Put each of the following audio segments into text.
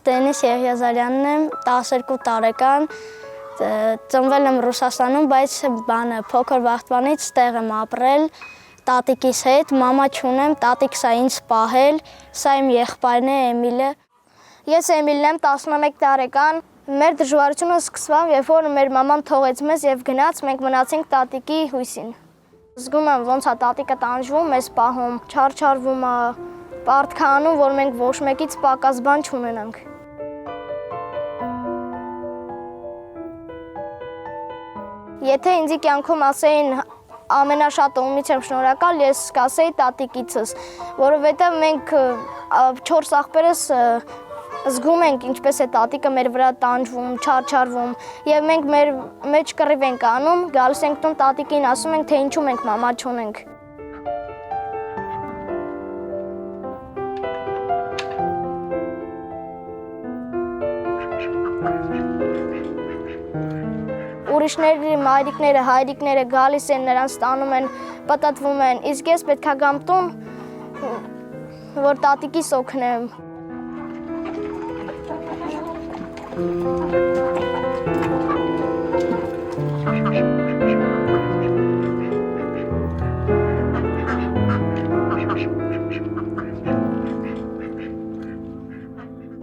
Դենիս Եղիազարյանն եմ, 12 տարեկան, ծնվել եմ Ռուսաստանում, բայց փոքր վաղտվանից ստեղ եմ ապրել, տատիկիս հետ, մամա չունեմ, տատիկս է ինձ պահել, սա իմ եղբայրն է Էմիլը։ Ես Էմիլն եմ, 11 տարեկան, մեր դժվարությունը սկսավ, երբ որ մեր մաման թողեց մեզ եւ գնաց, մենք մնացինք տատիկի հույսին։ Զգում եմ ոնց է տատիկը տանջվում, մեզ պահում, չարչարվում է, պարտքանում, որ մենք ոչ մեկից պակաս բան չունենանք։ Եթե ինձ կյանքում ասեին ամենաշատը ումից եմ շնորհակալ, ես կասեի տատիկիցս, որովհետև մենք 4 աղբերս զգում ենք ինչպես է տատիկը մեր վրա տանջվում, չարչարվում եւ մենք մեր մեջ կռիվ ենք անում, գալիս ենք տուն տատիկին ասում ենք թե ինչու մենք մամա չունենք։ Ուրիշների մայրիկները, հայրիկները գալիս են, նրանց ստանում են, պտտվում են, իսկ ես պետք է գամ տուն, որ տատիկիս օգնեմ։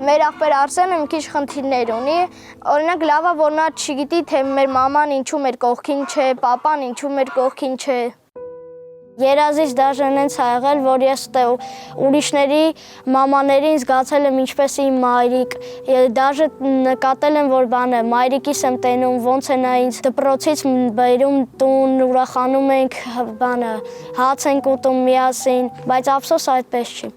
Մեր աղբեր Արսենը մի քիչ խնդիրներ ունի, օրինակ լավ է, որ նա չգիտի, թե մեր մաման ինչու մեր կողքին չէ, պապան ինչու մեր կողքին չէ։ Երազից դաժե նենց ա եղել, որ ես ուրիշների մամաներին զգացել եմ ինչպես իմ մայրիկ, դաժե նկատել եմ, որ մայրիկիս եմ տենում, ոնց է նա ինձ դպրոցից բերում տուն, ուրախանում ենք, հաց ենք ուտում միասին, բայց ափսոս այդպես չի։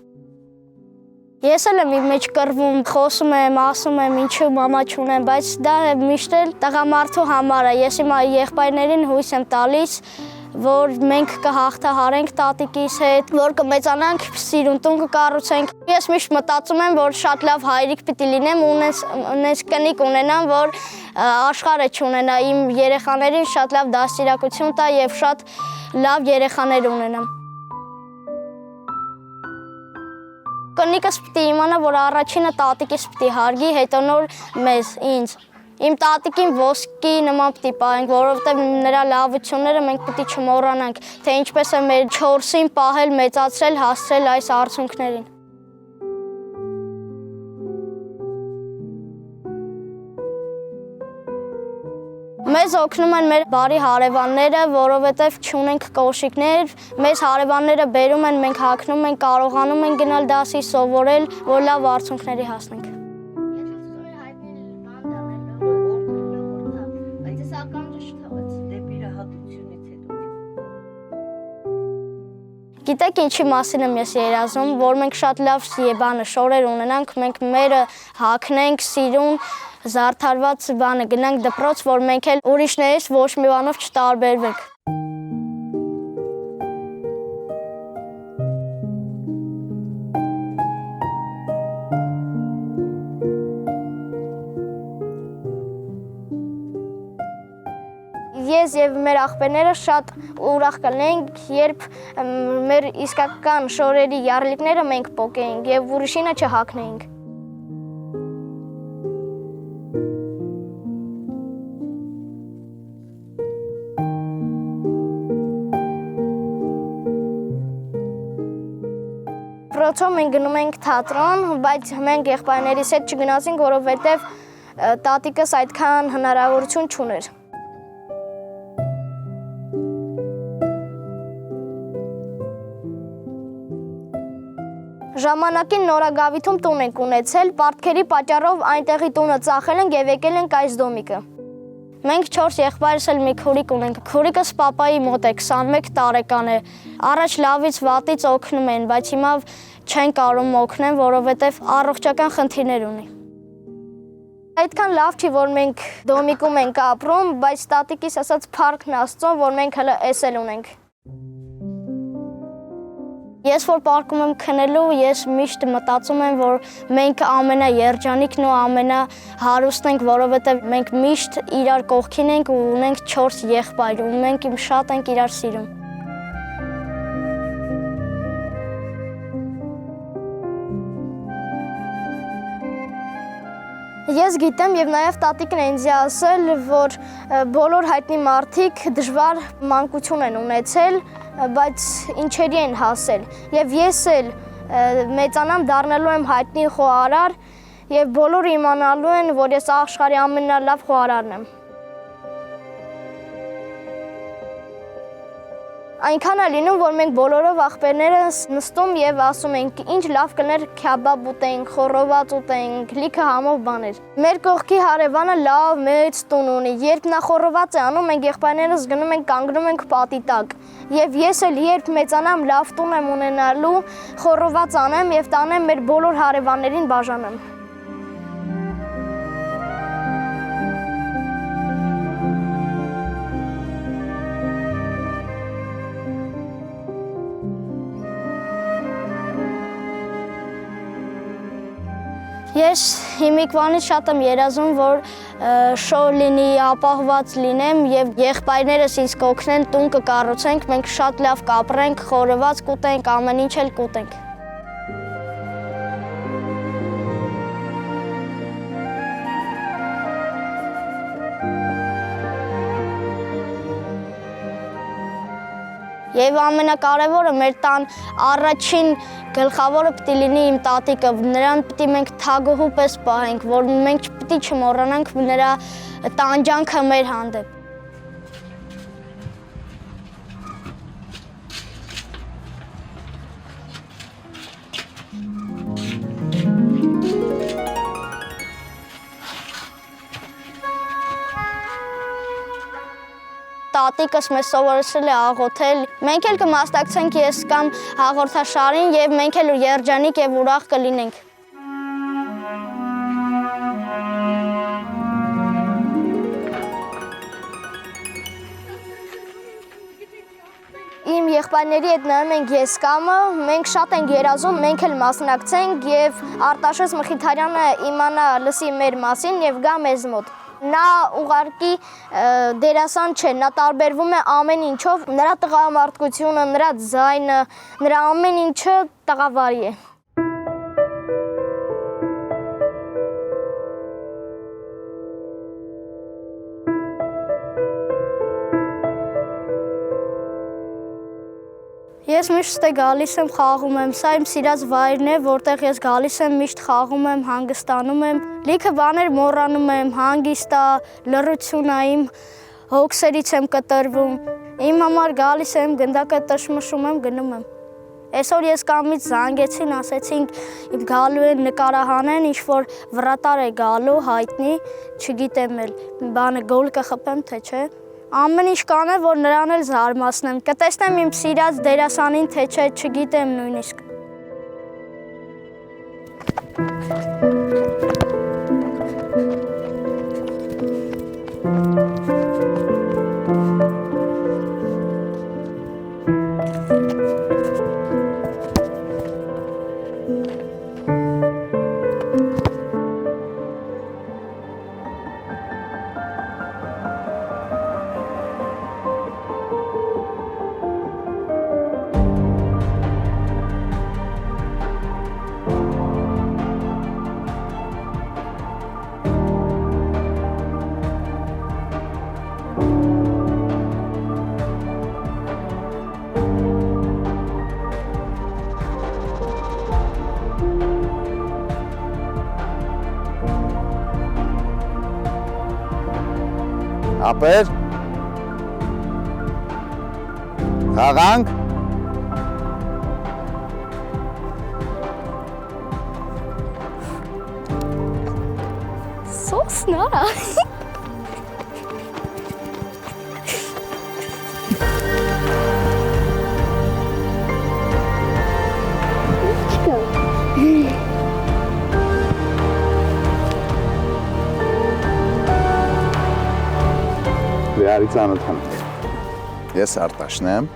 Ես էլ եմ իմ մեջ կռվում, խոսում եմ, ասում եմ ինչու մամա չունեմ, բայց դա միշտ էլ տղամարդու համար է, ես իմ եղբայրներին հույս եմ տալիս, որ մենք կհաղթահարենք տատիկիս հետ, որ կմեծանանք, սիրուն տուն կկառուցենք։ Ես միշտ մտածում եմ, որ շատ լավ հայրիկ պիտի լինեմ ու ունես կնիկ ունենամ, որ աշխարհը չունենա, իմ երեխաներին շատ լավ դաստիարակություն տա եւ շատ լավ երեխաներ ունենամ։ Կնիկս պիտի իմանա, որ առաջինը տատիկիս պիտի հարգի, հետո նոր մեզ, ինձ։ Իմ տատիկին ոսկի նման պիտի պահենք, որովհետև նրա լավությունները մենք պիտի չմոռանանք, թե ինչպես է մեր 4-ին պահել, մեծացրել, հասցրել այս արդյունքներին։ Մեզ օգնում են մեր բարի հարևանները, որովհետև չունենք կոշիկներ, մեզ հարևանները բերում են, մենք հագնում ենք, կարողանում ենք գնալ դասի, սովորել, որ լավ արդյունքների հասնենք։ Գիտեք ինչի մասին եմ ես երազում, որ մենք շատ լավ շորեր ունենանք, մենք մերը հագնենք, սիրուն, զարդարված գնանք դպրոց, որ մենք էլ ուրիշներից ոչ մի բանով չտարբերվենք։ Ես եւ մեր աղբերները շատ ուրախ կլինենք, երբ մեր իսկական շորերի յառլիկները մենք պոկեինք եւ ուրիշինը չհագնեինք։ Դպրոցում մենք գնում ենք թատրոն, բայց մենք եղբայրներիս հետ չգնացինք, որովհետեւ տատիկս այդքան հնարավորություն չուներ։ Ժամանակին Նորագավիթում տուն ենք ունեցել, պարտքերի պատճառով այնտեղի տունը ծախել ենք եւ եկել ենք այս դոմիկը։ Մենք 4 եղբայրս էլ մի քուրիկ ունենք։ Քուրիկս պապայի մոտ է, 21 տարեկան է։ Առաջ լավից վատից օգնում են, բայց հիմա չեն կարող օգնեն, որովհետեւ առողջական խնդիրներ ունի։ Այդքան լավ չի, որ մենք դոմիկում ենք ապրում, բայց տատիկիս ասած փառքն Աստծո, որ մենք հələ էս էլ ունենք։ Ես որ պարկում եմ քնելու, ես միշտ մտածում եմ, որ մենք ամենաերջանիկն ու ամենահարուստն ենք, որովհետև մենք միշտ իրար կողքին ենք ու ունենք 4 եղբայր ու մենք շատ ենք իրար սիրում։ Ես գիտեմ եւ նաեւ տատիկն է ինձ ասել, որ բոլոր հայտնի մարդիկ դժվար մանկություն են ունեցել, բայց ինչերի են հասել։ Եվ ես էլ մեծանամ դառնալու եմ հայտնի խոհարար եւ բոլորը իմանալու են, որ ես աշխարհի ամենալավ խոհարարն եմ։ Այնքան է լինում, որ մենք բոլորով աղբերներս նստում եւ ասում ենք, ինչ լավ կներ քյաբաբ ուտենք, խորոված ուտենք, լիքը համով բաներ։ Մեր կողքի հարևանը լավ մեծ տուն ունի։ Երբ նա խորոված է անում, մենք եղբայրներս գնում ենք կանգնում ենք պատի տակ։ Եվ ես էլ երբ մեծանամ, լավ տուն եմ ունենալու, խորոված անեմ եւ տանեմ մեր բոլոր հարևաններին բաժանեմ։ Ես հիմիկվանից շատ եմ երազում, որ շոր լինի, ապահված լինեմ եւ եղբայրներս ինձ կօգնեն, տուն կկառուցենք, մենք շատ լավ կապրենք, խորոված կուտենք, ամեն ինչ էլ կուտենք։ Եվ ամենակարևորը մեր տան առաջին գլխավորը պիտի լինի իմ տատիկը, նրան պիտի մենք թագուհու պես պահենք, որ մենք պիտի չմոռանանք նրա տանջանքը մեր հանդեպ։ Տատիկս մեզ սովորեցրել է աղոթել, մենք էլ կմասնակցենք ես կամ հաղորդաշարին եւ մենք էլ երջանիկ եւ ուրախ կլինենք։ Իմ եղբայրների հետ նայում ենք ես կամը, մենք շատ ենք երազում, մենք էլ մասնակցենք եւ Արտաշես Մխիթարյանը իմանա լսի մեր մասին եւ գա մեզ մոտ։ Նա ուղարկի դերասան չէ, նա տարբերվում է ամեն ինչով, նրա տղամարդկությունը, նրա ձայնը, նրա ամեն ինչը տղավարի է։ Ես միշտ գալիս եմ խաղում եմ, սա իմ սիրած վայրն է, որտեղ ես գալիս եմ, միշտ խաղում եմ, հանգստանում եմ, լիքը բաներ մոռանում եմ, հանգիստ է, լռություն է, իմ հոգսերից եմ կտրվում, իմ համար գալիս եմ, գնդակը տշմշում եմ, գնում եմ։ Այսօր ես կամից զանգեցին, ասեցինք իմ գալու են նկարահանեն, ինչ-որ վրատար է գալու, հայտնի, չգիտեմ էլ, բանը գոլ կխփեմ, թե չէ։ Ամեն ինչ կանեմ, որ նրան էլ զարմացնեմ, կտեսնեմ իմ սիրած դերասանին, թե չէ, չգիտեմ նույնիսկ։ Ապեր, խաղանք, Սոսնարա։ Վիարի ծանոթան։ Ես Արտաշն եմ։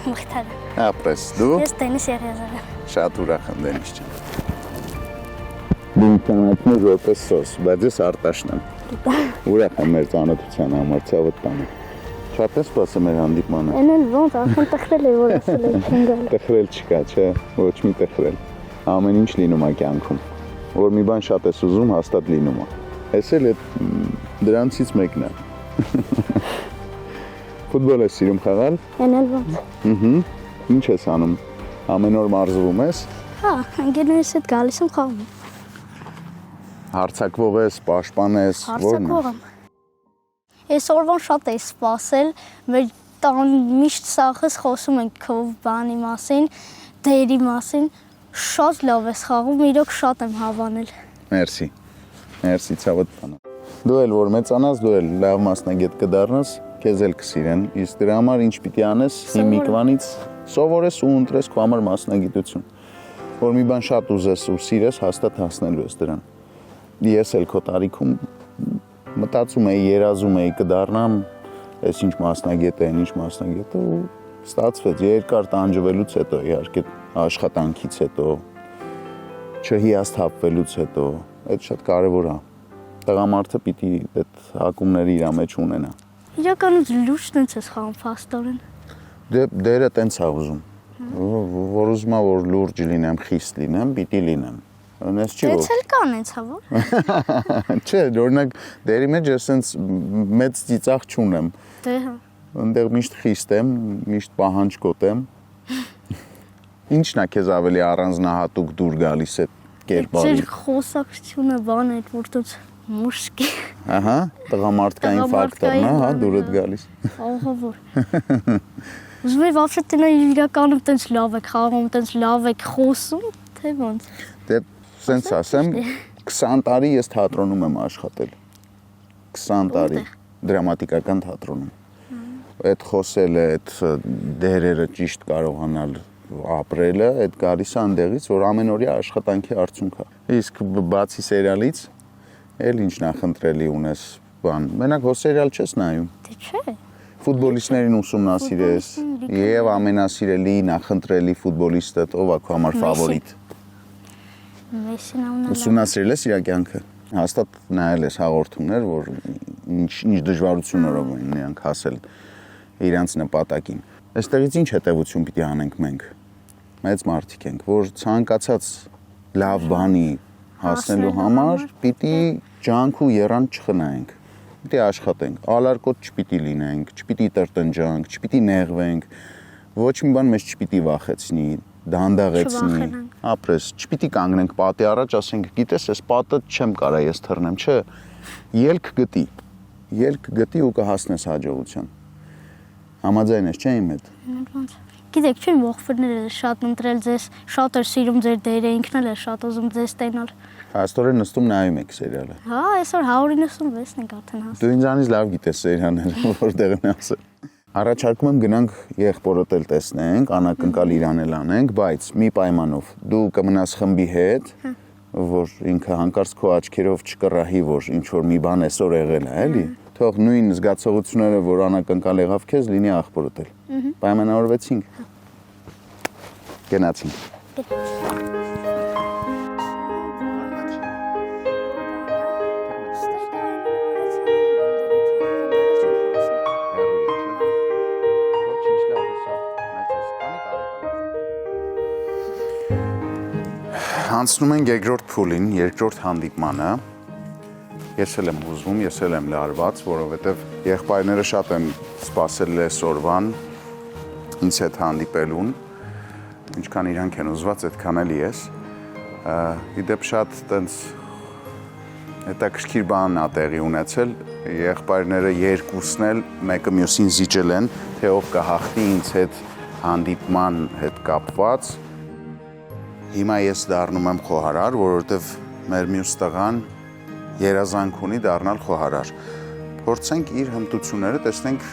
Մխիթարյան։ Ապրես, դու։ Ես Դենիս Եղիազարյան։ Շատ ուրախ եմ Դենիս ջան։ Դու ծանոթն ես որպես Սոս, բայց ես Արտաշն եմ։ Ուրախ եմ մեր ծանոթության համար, ցավոտ տանը։ Շատ ես սպասում մեր հանդիպմանը։ Էն էլ ոնց, արդեն տխրել է, որ ասել եք ընկալ։ Տխրել չկա, չէ, ոչ մի տխրել։ Ամեն ինչ լինում է կյանքում։ Որ մի բան շատ ես ուզում, հաստատ լինում է։ Ես էլ դրանցից մեկն է։ Ֆուտբոլ ես սիրում խաղալ։ Էն էլ ոնց։ Ինչ ես անում։ Ամեն օր մարզվում ես։ Հա, ընկերներս հետ գալիս եմ խաղում։ Հարցակվող ես, պաշտպան ես, ո՞րն է։ Հարցակվող եմ։ Այսօրվան շատ էի սպասել, մեր տան միշտ սաղս խոսում ենք քո բանի մասին, դերի մասին, շատ լավ ես խաղում, իրոք շատ եմ հավանել։ Մերսի։ Մերսի, ցավոտ բան։ Դու էլ որ մեծանաս, դու էլ լավ մասնագետ կդառնաս, քեզ էլ կսիրեն։ Իսկ դրա համար ինչ պիտի անես, հիմիկվանից սովորես ու ընտրես քո համար մասնագիտություն։ Որ մի բան շատ ուզես ու սիրես, հաստատ հասնելու ես դրան։ Ես էլ քո տարիքում մտածում էի, երազում էի կդառնամ, այս ինչ մասնագետ է, ինչ մասնագետ է ու ստացվեց երկար տանջվելուց հետո, իհարկե աշխատանքից հետո, չհիասթափվելուց հետո, այդ շատ կարևոր է։ Տղամարդը պիտի այդ հակումները իր մեջ ունենա։ Իրականում լուրջ տենց ես խաղում փաստորեն։ Դերը տենց է ուզում։ Որ ուզում է որ լուրջ լինեմ, խիստ լինեմ, պիտի լինեմ։ Անես չի որ։ Դες էլ կան էց հա որ։ Չէ, օրինակ դերի մեջ ես սենց մեծ ծիծաղ չունեմ։ Դե հա։ Այնտեղ միշտ խիստ եմ, միշտ պահանջկոտ եմ։ Ինչն է քեզ ավելի առանձնահատուկ դուր գալիս է կերպարի։ Ձեր խոսակցությունը բան է, որ դուք մուշկի։ Ահա, տղամարդկային ֆակտորն է, հա, դուրդ գալիս։ Ահա որ։ Ուզում եմ вообще տենա իրականում տենց լավ եք խաղում, տենց լավ եք խոսում, թե ոնց։ Դե սենց ասեմ, 20 տարի ես թատրոնում եմ աշխատել։ 20 տարի դրամատիկական թատրոնում։ Այդ խոսելը, այդ դերերը ճիշտ կարողանալ ապրելը, այդ գալիս է այնտեղից, որ ամենօրյա աշխատանքի արդյունք է։ Իսկ բացի սերիալից, էլ ինչ նախընտրելի ունես բան։ Մենակ հո սերիալ չես նայում։ Դե չէ։ Ֆուտբոլիստներին ուսումնասիրես եւ ամենասիրելի նախընտրելի ֆուտբոլիստը ով է քո համար ֆավորիտ։ Մեսին ունենալ։ Ուսումնասիրել ես իր կյանքը։ Հաստատ նայել ես հաղորդումներ, որ ինչ դժվարություններով են նրանք հասել իրանց նպատակին։ Այստեղից ինչ հետևություն պիտի անենք մենք։ Մեծ մարդիկ ենք, որ ցանկացած լավ բանի հասնելու համար պիտի ջանք ու երանք չխնայենք։ Պիտի աշխատենք, ալարկոտ չպիտի լինենք, չպիտի տրտնջանք, չպիտի նեղվենք, ոչ մի բան մեզ չպիտի վախեցնի, դանդաղեցնի, ապրես, չպիտի կանգնենք պատի առաջ, ասենք, գիտես, այս պատը չեմ կարա ես թռնեմ, չէ, ելք գտի ու կհասնես հաջողության։ Համաձայն ես, չէ՞ իմ հետ։ Գիտեք, չեն ողբերները շատ ընտրել ձեզ, շատ էր սիրում ձեր դերը, ինքն էլ է շատ ուզում ձեզ ստենալ։ Աստորեն նստում նայում եք սերիալը։ Հա, այսօր 196-ն ենք արդեն հասել։ Դու ինձանից լավ գիտես սերիալները, որտեղ են ասել։ Առաջարկում եմ գնանք եղբորդ էլ տեսնենք, անակնկալ Իրանել անենք, բայց մի պայմանով։ Դու կմնաս խմբի հետ, որ ինքը հանկարծ քո աչքերով չկռահի, որ ինչ որ մի բան այսօր եղել է, էլի։ Թող նույն զգացողությունները, որ անակնկալ եղավ քեզ, լինի աղբորդ էլ։ Պայմանավորվեցինք։ Գնացինք։ Հանցնում ենք երկրորդ փուլին, երկրորդ հանդիպմանը։ Ես էլ եմ հուզվում, ես էլ եմ լարված, որովհետև եղբայրները շատ են սպասել այսօրվան ինձ հետ հանդիպելուն, ինչքան իրանք են ուզված, այդքան էլ ես։ Իդեպ շատ տենց հետաքրքիր բան ա տեղի ունեցել, եղբայրները երկուսն էլ մեկը մյուսին զիջել են, թե ով կհաղթի ինձ հետ հանդիպման հետ կապված։ Հիմա ես դառնում եմ խոհարար, որովհետև մեր մյուս տղան երազանք ունի դառնալ խոհարար։ Փորձենք իր հմտությունները, տեսնենք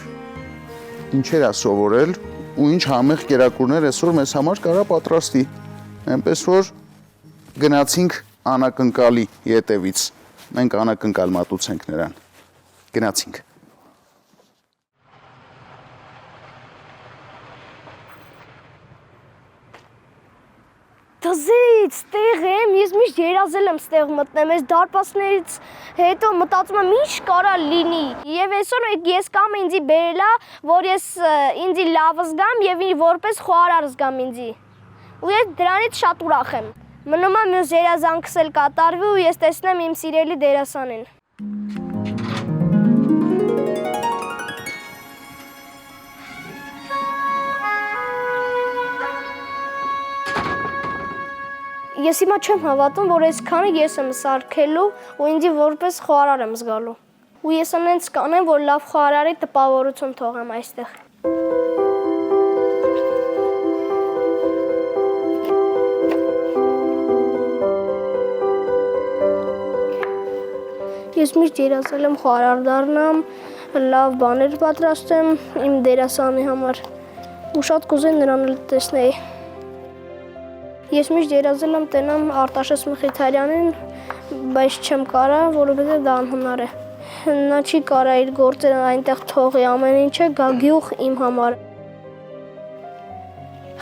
ինչեր է սովորել ու ինչ համեղ կերակուրներ այսօր մեզ համար կարա պատրաստի։ Այնպես որ գնացինք անակնկալի ետևից։ Մենք անակնկալ մատուցենք նրան։ Գնացինք։ Դզից, տեղ եմ, ես միշտ երազել եմ ստեղ մտնեմ, ես դարպասներից հետո մտածում եմ ինչ կարա լինի։ Եվ այսօր ես կամ ինձի բերելա, որ ես ինձի լավ զգամ եւ որպես խոհարար զգամ ինձի։ Ու ես դրանից շատ ուրախ եմ։ Մնում է մյուս երազանքս էլ կատարվի ու ես տեսնեմ իմ սիրելի դերասանին։ Ես հիմա չեմ հավատում, որ այսքանը ես եմ սարքելու ու ինձ որպես խոհարար եմ զգալու։ Ու ես այնց կանեմ, որ լավ խոհարարի տպավորություն թողեմ այստեղ։ Ես միշտ երազել եմ խոհարար դառնամ, լավ բաներ պատրաստեմ իմ դերասանի համար ու շատ կուզեի նրան տեսնել։ Ես միշտ երազել եմ տենամ Արտաշես Մխիթարյանին, բայց չեմ կարա, որովհետև դա անհնար է։ Նա չի կարա իր գործերը այնտեղ թողի, ամեն ինչը գա գյուղ իմ համար։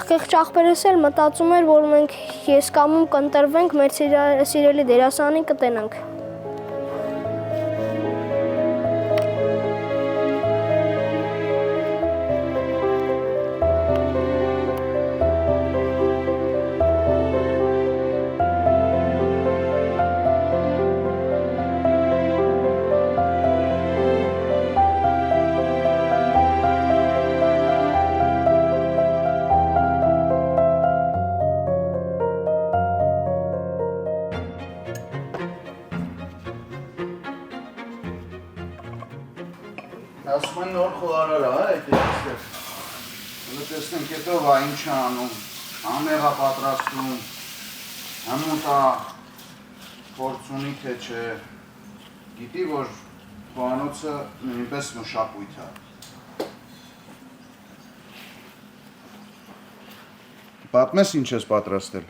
Խեղճ աղբերս էլ մտածում էր, որ մենք ես կամում կընտրվենք, մեր սիրելի դերասանին կտենանք։ Ասում են նոր խոհարար է, այդ այստեղ։ Հələ տեսնենք հետո վա ինչ է անում, համեղ է պատրաստում, հմուտ է, փորձ ունի թե չէ։ Գիտի, որ խոհանոցը նույնպես մշակույթ է։ Պատմես ինչ ես պատրաստել։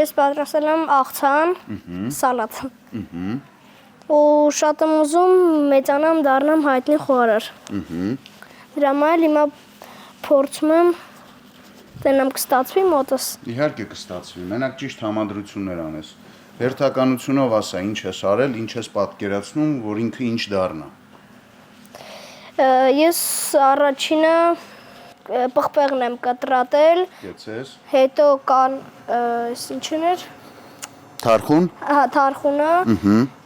Ես պատրաստել եմ աղցան, սալատ։ Ու շատ եմ ուզում մեծանամ դառնամ հայտնի խոհարար։ Դրա համար հիմա փորձում եմ տենամ կստացվի մոտս։ Իհարկե կստացվի, մենակ ճիշտ համադրություններ անես։ Հերթականությունով ասա, ինչ ես արել, ինչ ես պատկերացնում, որ ինքը ինչ դառնա։ Ես առաջինը պղպեղն եմ կտրատել։ Կեցես։ Հետո կան ինչն էր։ Թարխուն։ Հա, թարխունը։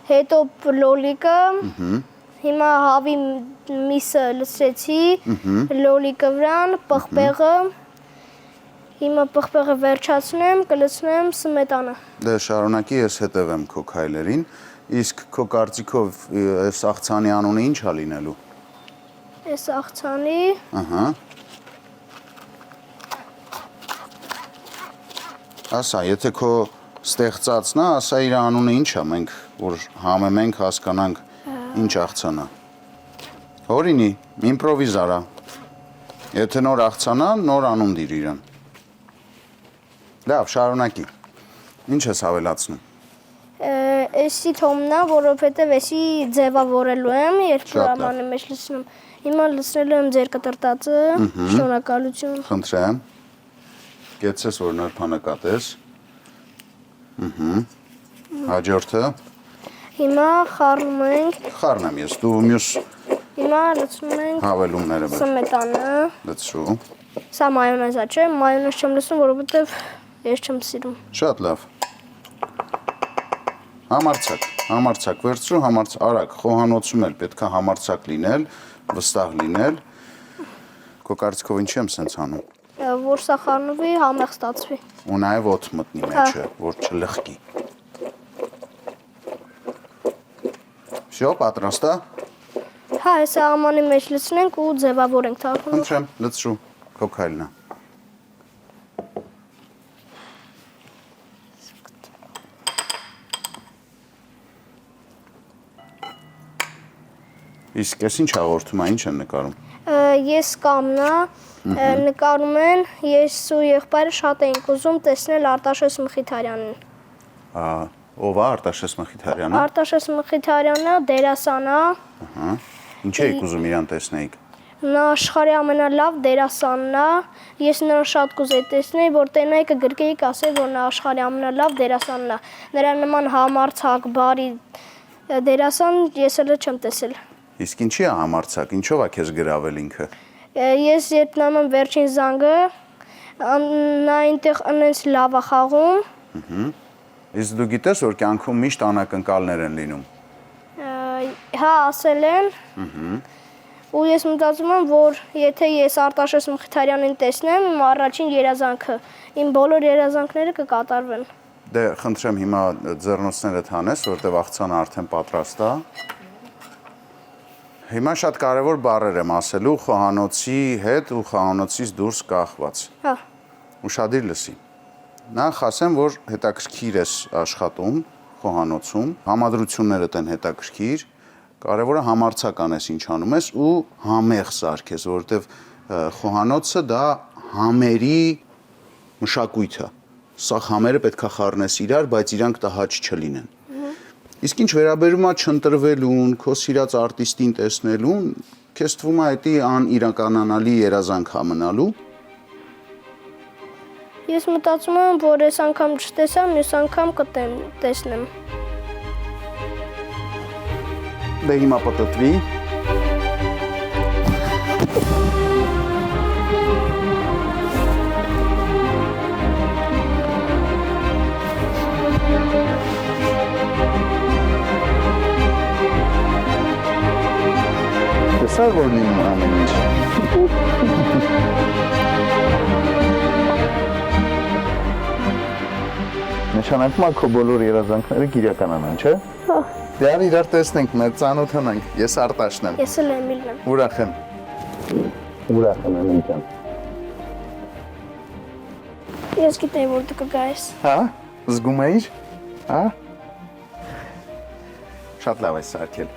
Հետո լոլիկը, հիմա հավի միսը լցրեցի, լոլիկը վրան, պղպեղը, հիմա պղպեղը վերջացնեմ, կլցնեմ սմետանը։ Դե շարունակի ես հետևեմ քո քայլերին, իսկ քո կարծիքով այս աղցանի անունը ինչ է լինելու։ Այս աղցանի։ Ահա։ Ասա, եթե քո ստեղծածն է, ասա իր անունը ինչ է, մենք որ համեմենք հասկանանք ինչ աղցան է։ Օրինի, իմպրովիզ արա։ Եթե նոր աղցան է, նոր անուն դիր իրան։ Լավ, շարունակի։ Ինչ ես հավելացնում։ Էսի թոմնա, որովհետև էսի ձևավորելու եմ, երկու ամանի մեջ լցնում։ Հիմա լցնելու եմ ձեր կտրտածը, շնորհակալություն։ Խնդրեմ։ Կեցես, որ նոր նկատես։ Հաջորդը։ Հիմա խառնում ենք։ Խառնեմ ես, դու մյուս Հիմա լցնում ենք հավելումները բեր։ սմետանը։ Լցրու։ Սա մայոնեզ է, չէ՞, մայոնեզ չեմ լցնում, որովհետև ես չեմ սիրում։ Շատ լավ։ Համարցակ վերցրու, արագ, խոհանոցում էլ պետք է համարցակ լինել, վստահ լինել։ Քո կարծիքով ինչի եմ սենց անում։ Որ սա խառնվի, համեղ ստացվի։ Ու նաև օդ մտնի մեջը, որ չլխկի։ Всё, պատրաստ է։ Հա, հեսա ամանի մեջ լցնենք ու ձևավորենք թարխունով։ Խնդրեմ, լցրու, քո քայլն է։ Իսկ ես ինչ հաղորդում է, ինչ են նկարում։ Ես կամնա, նկարում են, ես ու եղբայրը շատ էինք ուզում տեսնել Արտաշես Մխիթարյանին։ Ով է Արտաշես Մխիթարյանը։ Արտաշես Մխիթարյանը դերասան է։ Ինչ էիք ուզում իրան տեսնեիք։ Նա աշխարհի ամենալավ դերասանն է։ Ես նրան շատ կուզեի տեսնել, որ տենայք գրկեիք ասել, որ նա աշխարհի ամենալավ դերասանն է։ Նրա նման համարձակ, բարի դերասան ես էլ չեմ տեսել։ Իսկ ինչի է համարձակ, ինչով է քեզ գրավել ինքը։ Ես երբ նայում եմ վերջին զանգը, նա այնտեղ այնպես լավ է խաղում։ Իսկ դու գիտես, որ կյանքում միշտ անակնկալներ են լինում։ Հա, ասել են։ Ու ես մտածում եմ, որ եթե ես Արտաշես Մխիթարյանին տեսնեմ, իմ առաջին երազանքը, իմ բոլոր երազանքները կկատարվեն։ Դե խնդրեմ հիմա ձեռնոցներդ հանես, որտեվ աղցանը արդեն պատրաստ է։ Հիմա շատ կարևոր բառեր եմ ասելու խոհանոցի հետ ու խոհանոցից դուրս կախված։ Հա։ Ուշադիր լսի։ Նախ ասեմ, որ հետաքրքիր ես աշխատում խոհանոցում, համադրություններդ են հետաքրքիր, կարևորը համարձական ես ինչ անում ես ու համեղ սարք ես, որովհետև խոհանոցը դա համերի մշակույթ է։ Սա համերը պետք է խառնես իրար, բայց իրանք տհաճ չլինեն։ Իսկ ինչ վերաբերում է չընտրվելուն, քո սիրած արտիստին տեսնելուն, քեզ թվում է դա անիրականանալի երազանք է մնալու։ Ես մտածում եմ, որ այս անգամ չտեսամ, մյուս անգամ կտեսնեմ։ Դե հիմա պտտվի։ Տեսա որ լինում ամեն ինչ։ Նշանակում է քո բոլոր երազանքները կիրականանան, չէ՞։ Հա։ Դե արի իրար տեսնենք, մեր ծանոթանանք, ես Արտաշն եմ։ Ես էլ Էմիլն եմ։ Ուրախ եմ։ Ուրախ եմ Էմիլ ջան։ Ես գիտեի, որ դու կգայես։ Հա, զգում էիր։ Հա։ Շատ լավ ես սարքել։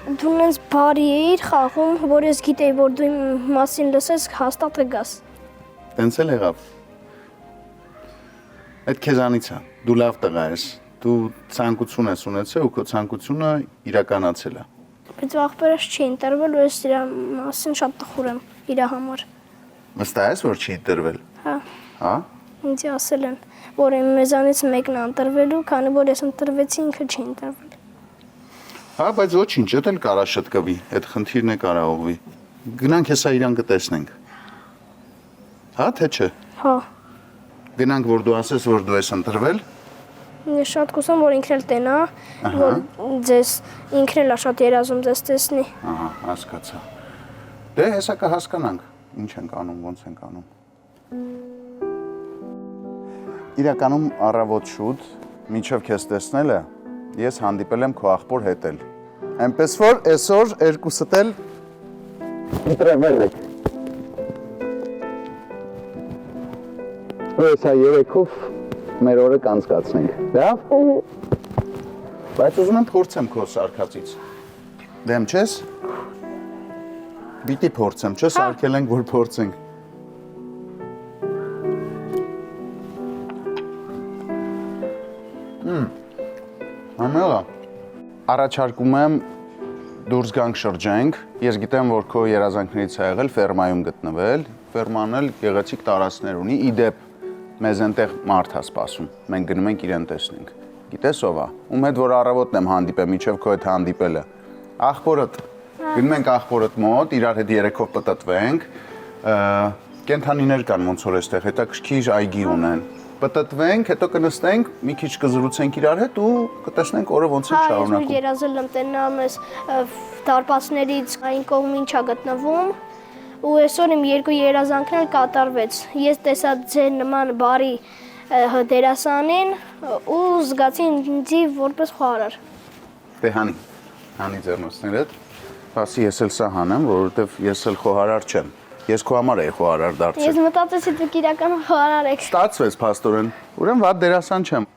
Դու նենց բարի էիր խաղում, որ ես գիտեի, որ դու իմ մասին լսես, հաստատ կգաս։ Տենց էլ եղավ։ Այդ քեզանից է։ Դու լավ տղա ես։ Դու ցանկություն ես ունեցել ու քո ցանկությունը իրականացել է։ Բայց աղբերս չի ընտրվել ու ես իր մասին շատ տխուր եմ իր համար։ Վստահ ես, որ չի ընտրվել։ Հա։ Հա։ Ինձ ասել են, որ մեզանից մեկն է ընտրվելու, քանի որ ես ընտրվեցի, ինքը չի ընտրվել։ Հա, բայց ոչինչ, դա էլ կարա շտկվի, այդ խնդիրն է կարա ուղղվի։ Գնանք հեսա իրան կտեսնենք։ Հա, թե չէ։ Հա։ Գնանք, որ դու ասես, որ դու ես ընտրվել։ Ես շատ կուսեմ, որ ինքն էլ տենա, որ ձեզ ինքն էլ է շատ երազում ձեզ տեսնի։ Ահա, հասկացա։ Դե հեսա կհասկանանք, ինչ ենք անում, ոնց ենք անում։ Իրականում առավոտ շուտ, մինչև քեզ տեսնելը, ես հանդիպել եմ քո աղբոր հետ էլ։ Այնպես որ այսօր երկուսդ էլ ընտրվել եք։ Հեսա երեքով մեր օրը կանցկացնենք, լավ։ Բայց ուզում եմ փորձեմ քո սարքածից։ Դեմ չես։ Պիտի փորձեմ, չէ՞ սարքել ենք, որ փորձենք։ Համեղա։ Առաջարկում եմ դուրս գանք շրջենք։ Ես գիտեմ, որ քո երազանքներից է եղել ֆերմայում գտնվել, ֆերման էլ գեղեցիկ տարածքներ ունի, իդեպ մեզ այնտեղ մարդ է սպասում։ Մենք գնում ենք իրեն տեսնենք։ Գիտես ով է։ Ում հետ որ առավոտն եմ հանդիպել, մինչև քո հետ հանդիպելը։ Աղբորդ։ Գնում ենք աղբորդ մոտ, իրար հետ երեքով պտտվենք։ Կենթանիներ կան ոնց որ այստեղ, հետաքրքիր այգի ունեն։ Պտտվենք, հետո կնստենք, մի քիչ կզրուցենք իրար հետ ու կտեսնենք օրը ոնց է շարունակում։ Ես երազել եմ տենամ ես դարպասներից այն կողմին չա գտնվում ու այսօր իմ երկու երազանքն էլ կատարվեց։ Ես տեսա ձեր նման բարի դերասանին ու զգացի ինձ որպես խոհարար։ Դե հանի ձեռնոցներդ։ Բասի ես էլ սա հանեմ, որովհետև ես էլ խոհարար չեմ։ Ես քո համար էի խոհարար դարձել։ Ես մտածեցի դուք իրական խոհարար եք։ Ստացվեց փաստորեն։ Ուրեմն վատ դերասան չեմ։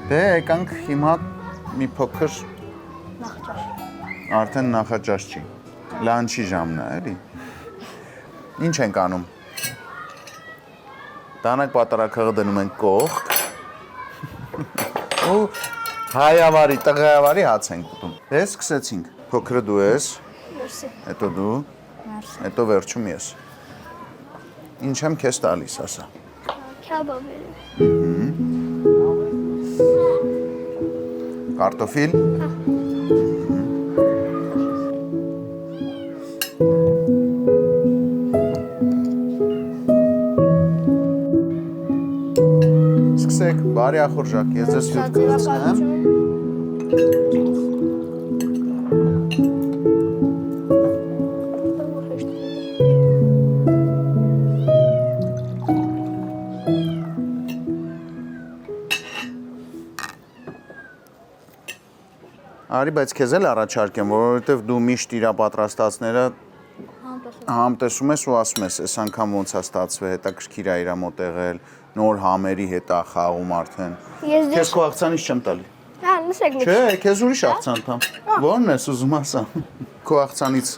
Դե եկանք հիմա մի փոքր արդեն նախաճաշ չի։ Լանչի ժամն է, էլի։ Ինչ ենք անում։ Դանակ պատարակղը դնում ենք կողք։ Ու հայավարի, տղայավարի հաց ենք ուտում։ Դե սկսեցինք։ Փոքրը դու ես։ Մերսի։ Հետո դու։ Հետո վերջում ես։ Ինչ եմ քեզ տալիս, ասա։ Քյաբաբը։ Կարտոֆիլ։ Սկսեք, բարի ախորժակ, ես ձեզ հյութ կլցնեմ։ Արի, բայց քեզ էլ առաջարկեմ, որովհետև դու միշտ իրա պատրաստածները համտեսում ես ու ասում ես, այս անգամ ոնց է ստացվել, հետաքրքիր է իրա մոտ եղել, նոր համերի հետ է խաղում արդեն։ Քեզ քո աղցանից չեմ տալի։ Հա, նշեք մի։ Չէ, քեզ ուրիշ աղցան տամ։ Ո՞րն ես ուզում ասամ։ Քո աղցանից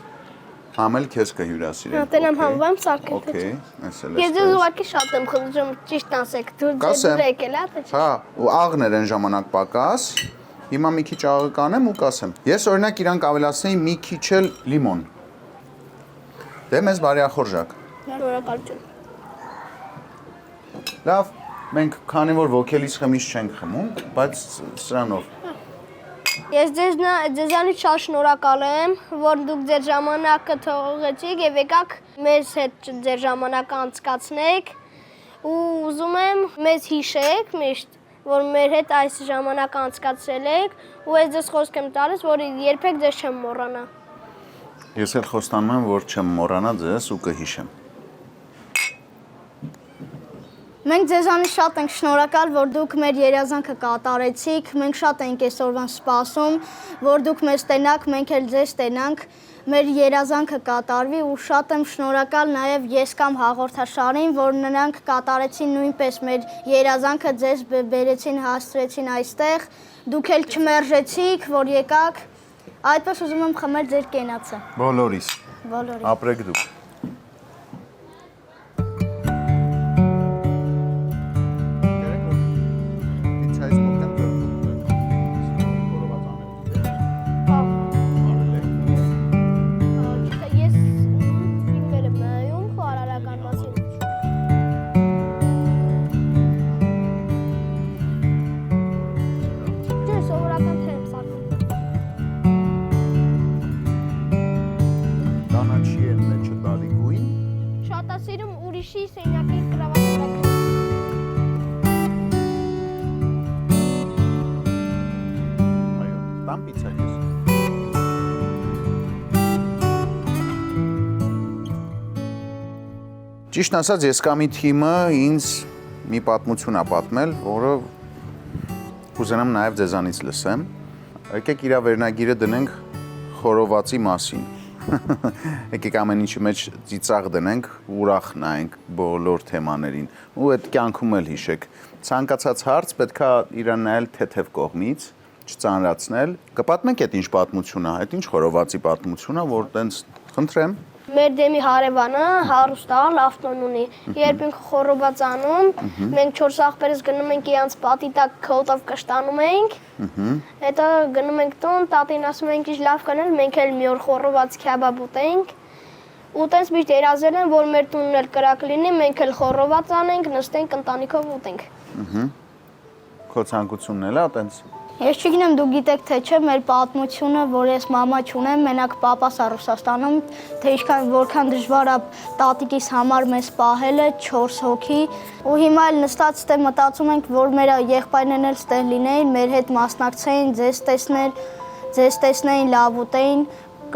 համել քեզ կհյուրասիրեմ։ Տենամ համվամ սարքել։ Okay, այս էլ Ես դու ուղղակի շատ եմ խնդրում ճիշտ ասեք, դու եկել ա՞, թե չէ։ Հա, ու աղն էր այն ժամանակ պակաս։ Հիմա մի քիչ աղը կանեմ ու կասեմ։ Ես օրինակ իրանք ավելացնեի մի քիչ էլ լիմոն։ Դե մեզ բարի ախորժակ։ Շնորհակալություն։ Լավ, մենք քանի որ ոգելից խմիչ չենք խմում, բայց սրանով։ Ես ձեզանից շատ շնորհակալ եմ, որ դուք ձեր ժամանակը թողեցիք եւ եկաք մեզ հետ ձեր ժամանակը անցկացնեք ու ուզում եմ մեզ հիշեք միշտ, որ մեր հետ այս ժամանակը անցկացրել եք ու ես ձեզ խոսք եմ տալիս, որ երբեք ձեզ չեմ մոռանա։ Ես էլ խոստանում եմ, որ չեմ մոռանա ձեզ ու կհիշեմ։ Մենք ձեզանից շատ ենք շնորհակալ, որ դուք մեր երազանքը կատարեցիք։ Մենք շատ ենք այսօրվան սպասում, որ դուք մեզ տենաք, մենք էլ ձեզ տենանք, մեր երազանքը կատարվի ու շատ եմ շնորհակալ նաև ես կամ հաղորդաշարին, որ նրանք կատարեցին նույնպես մեր երազանքը ձեզ բերեցին, հասցրեցին այստեղ։ Դուք էլ չմերժեցիք, որ եկաք։ Այդպես ուզում եմ խմել ձեր կենացը։ Բոլորիս։ Բոլորի։ Ապրեք դուք։ Ես ֆիլմեր եմ նայում խոհարարական մասին։ Չէ, սովորական թե եմ սարքում։ Կանաչի են մեջը տալի գույն։ Շատ է սիրում ուրիշի սենյակի կրավատի վրա քնել։ Այո, տամ պիցա ես։ Ճիշտ ասած, ես կամի թիմը ինձ մի պատմություն է պատմել, որը կուզենամ նաև ձեզանից լսեմ։ Եկեք իրա վերնագիրը դնենք խորովածի մասին։ Եկեք ամեն ինչի մեջ ծիծաղ դնենք, ուրախ նայենք բոլոր թեմաներին ու այդ կյանքում էլ հիշեք։ Ցանկացած հարց պետք է իրան նայել թեթև կողմից, չծանրացնել։ Կպատմենք այդ ինչ պատմություն է, այդ ինչ խորովածի պատմություն է, որ տենց խնդրեմ։ Մեր դեմի հարևանը հարուստ ա, լավ տոն ունի։ Երբ ինքը խորոված անում, մենք 4 աղբերս գնում ենք իրանց պատի տակ քոտով կշտանում ենք։ Հետո գնում ենք տուն, տատին ասում ենք ինչ լավ կանել, մենք էլ մի օր խորոված քյաբաբ ուտենք։ Ու տենց միշտ երազել են, որ մեր տունն էլ կրակ լինի, մենք էլ խորոված անենք, նստենք ընտանիքով ուտենք։ Քո ցանկությունն էլ է տենց։ Ես չգիտեմ դու գիտեք թե չէ մեր պատմությունը, որ ես մամա չունեմ, մենակ papas ա Ռուսաստանում, թե որքան դժվար է տատիկիս համար մեզ պահելը 4 հոգի, ու հիմա էլ նստած ստե մտածում ենք, որ մեր եղբայրներն էլ ստեղ լինեին, մեր հետ մասնակցեին, ձեզ տեսնեին, լավ ուտեին,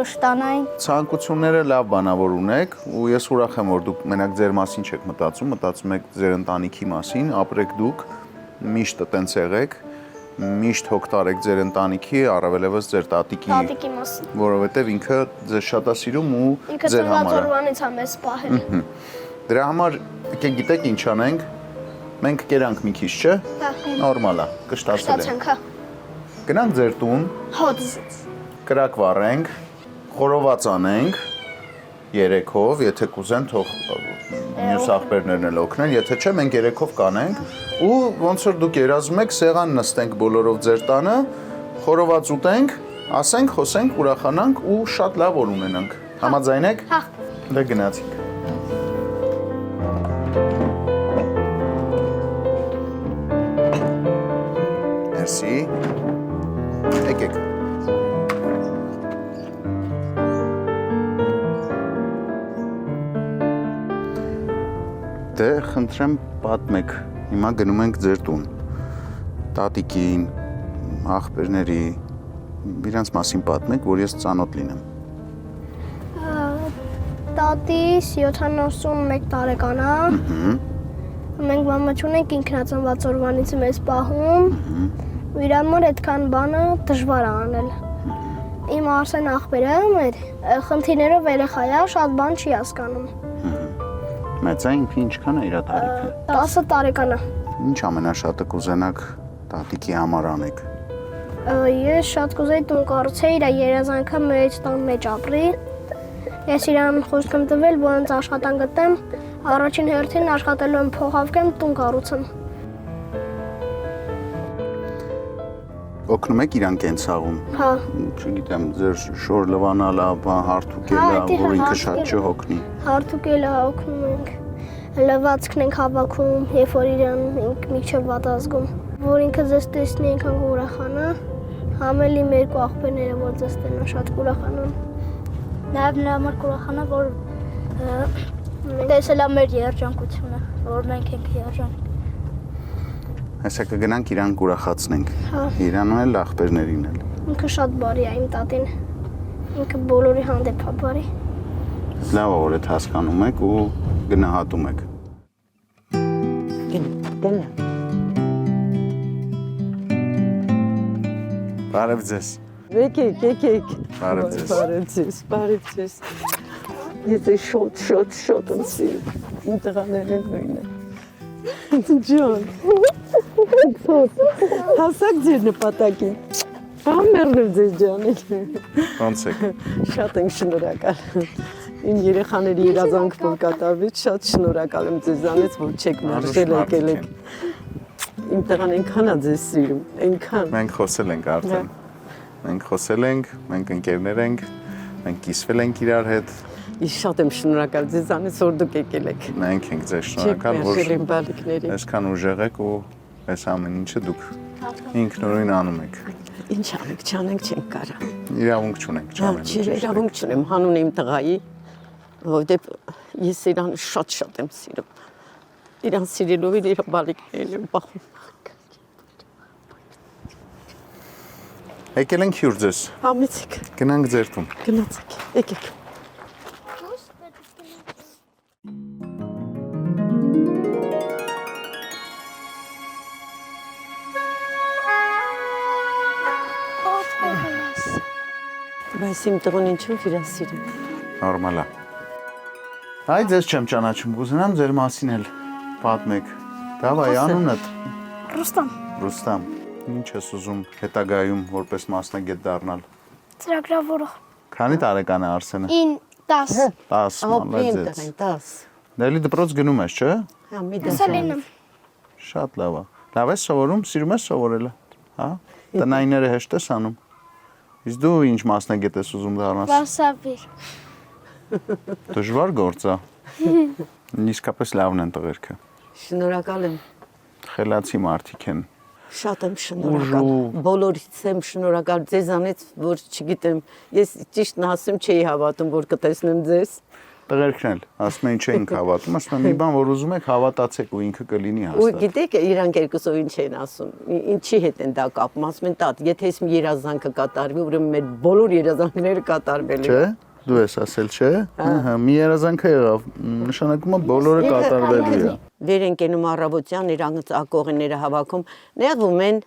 կշտանային։ Ցանկությունները լավ բանա որ ունեք, ու ես ուրախ եմ որ դուք մենակ ձեր մասին չեք մտածում եք ձեր ընտանիքի մասին, ապրեք դուք, միշտ տենց եղեք։ Միշտ հոգ տարեք ձեր ընտանիքի, առավելևս ձեր տատիկի մասին, որովհետև ինքը ձեզ շատ է սիրում ու ինքը ձեր համար ծնված օրվանից է մեզ պահել։ Դրա համար եկեք գիտեք ինչ անենք, Մենք կերանք մի քիչ, չէ։ Հա։ Նորմալ է, կշտացել է։ Ստացանք, հա։ Գնանք ձեր տուն, Հոդզից։ կրակ վառենք, խորոված անենք երեքով, եթե կուզեն թող մյուս աղբերներն էլ օգնեն, եթե չէ մենք երեքով կանենք ու ոնց որ դուք երազում եք սեղան նստենք բոլորով ձեր տանը, խորոված ուտենք, ասենք, խոսենք, ուրախանանք ու շատ լավ օր ունենանք։ Համաձայն եք։ Հա։ Դե գնացինք։ Մերսի։ Եկեք։ Դե խնդրեմ պատմեք, հիմա գնում ենք ձեր տուն, տատիկին, աղբերների, իրանց մասին պատմեք, որ ես ծանոթ լինեմ։ Տատիս 71 տարեկան է։ Մենք մամա չունենք ինքնածնված օրվանից մեզ պահում։ Ու իր համար այդքան բանը դժվար է անել։ Իմ Արսեն աղբերը մեր խնդիրներով երեխա է, շատ բան չի հասկանում։ Մեծ է ինքը ինչքան է իր տարիքը։ 10 տարեկան է։ Ինչ ամենաշատը կուզենաք տատիկի համար անեք։ Ես շատ կուզեի տուն կառուցեի, իր երազանքը մեր տան մեջ ապրի։ Ես իրան խոսք եմ տվել, որ ինձ աշխատանք գտեմ, առաջին հերթին աշխատելու եմ փող հավկեմ, տուն կառուցեմ։ Օգնում եք իրան կենցաղում։ Հա։ Չգիտեմ, ձեր շոր լվանալա, հարթուկելա, որ ինքը շատ չհոգնի։ Հարթուկելա օգնում ենք։ Լվացքն ենք հավաքում, երբ որ իրան միջև վատ ազգում, որ ինքը ձեզ տեսնի ինքան կուրախանա, համել իմ երկու աղբերները, որ ձեզ տեսնեն շատ կուրախանան։ Նաև նրա համար կուրախանա, որ տեսել է մեր երջանկությունը, որ մենք ենք երջանք։ Այսա կգնանք իրան կուրախացնենք։ Հա։ Իրանում էլ աղբերներին էլ։ Ինքը շատ բարի է իմ տատին։ Ինքը բոլորի հանդեպ է բարի։ Լավ է, որ այդ հասկանում եք ու գնահատում եք։ Գնա։ Բարև ձեզ։ Եկեք։ Բարև ձեզ։ Բարև ձեզ։ Ես շոտ եմ սիրում։ Իմ տղաներն նույնն է։ Ջան։ Հասակ ձեր նպատակին։ Համերն ձեզ ջան։ Ոնց եք։ Շատ եմ շնորհակալ։ Իմ երեխաների երազանք որ կատարվեց, շատ շնորհակալ եմ ձեզանից, որ չեք մերժել եկել եք։ Իմ տղան այնքան է ձեզ սիրում, այնքան։ Մենք խոսել ենք արդեն։ Մենք խոսել ենք, մենք ընկերներ ենք, մենք կիսվել ենք իրար հետ։ Ես շատ եմ շնորհակալ ձեզանից, որ դուք եկել եք։ Մենք ենք ձեզ Չեք շնորհակալ, մերժել որ իմ բալիկներին։ այսքան ուժեղ եք ու այս ամեն ինչը դուք ինքնուրույն անում եք։ Ինչ անենք, չանենք չենք կարա։ Իրավունք չունենք չանելու։ Չի իրավունք չունեմ հանուն իմ տղայի, որովհետև ես իրան շատ եմ սիրում։ Իրան սիրելով իր բալիկներին եմ պահում։ Եկել ենք հյուր ձեզ։ Համեցեք, Գնանք ձեր տուն։ գնացեք, եկեք։ Բայց իմ տղան ինչու վիրասիրում։ Նորմալ է։ Այ ձեզ չեմ ճանաչում, կուզենամ ձեր մասին էլ պատմեք։ Դավայ անունդ։ Ռուստամ, Ռուստամ։ Ինչ ես ուզում հետագայում որպես մասնագետ դառնալ։ ծրագրավորող։ Քանի տարեկան է Արսենը։ 10։ 10, մալաձեց։ 10։ Դելի դպրոց գնում ես, չէ՞։ Հա, մի Սալինը։ Շատ լավ է։ Լավ ես սովորում, սիրում ես սովորելը։ Հա։ Տնայինները հեշտ ես անում։ Իսկ դու ինչ մասնագետ ես ուզում դառնալ։ Վարսավիր։ Դժվար գործ է։ Իսկապես լավն են տղերքը։ Շնորհակալ եմ։ Խելացի մարդիկ են։ Շատ եմ շնորհակալ։ Բոլորից եմ շնորհակալ ձեզանից, որ չգիտեմ, ես ճիշտն ասեմ չէի հավատում, որ կտեսնեմ ձեզ։ Տղերքն էլ ասում են չէինք հավատում, ասում են մի բան որ ուզում եք հավատացեք ու ինքը կլինի Ու հաստատ։ գիտեք, իրանք երկուսով ինչ են ասում, ինչի հետ են դա կապում, ասում են տատ, եթե ես մի երազանքը կատարվի, ուրեմն մեր բոլոր երազանքները կատարվել Չէ՞։ են։ Դու ես ասել, չէ՞։ Ահա, մի երազանքը եղավ, նշանակում է բոլորը կատարվելու է։ Վեր են կենում առավոտյան իրանք ակողիները հավաքում, նեղվում են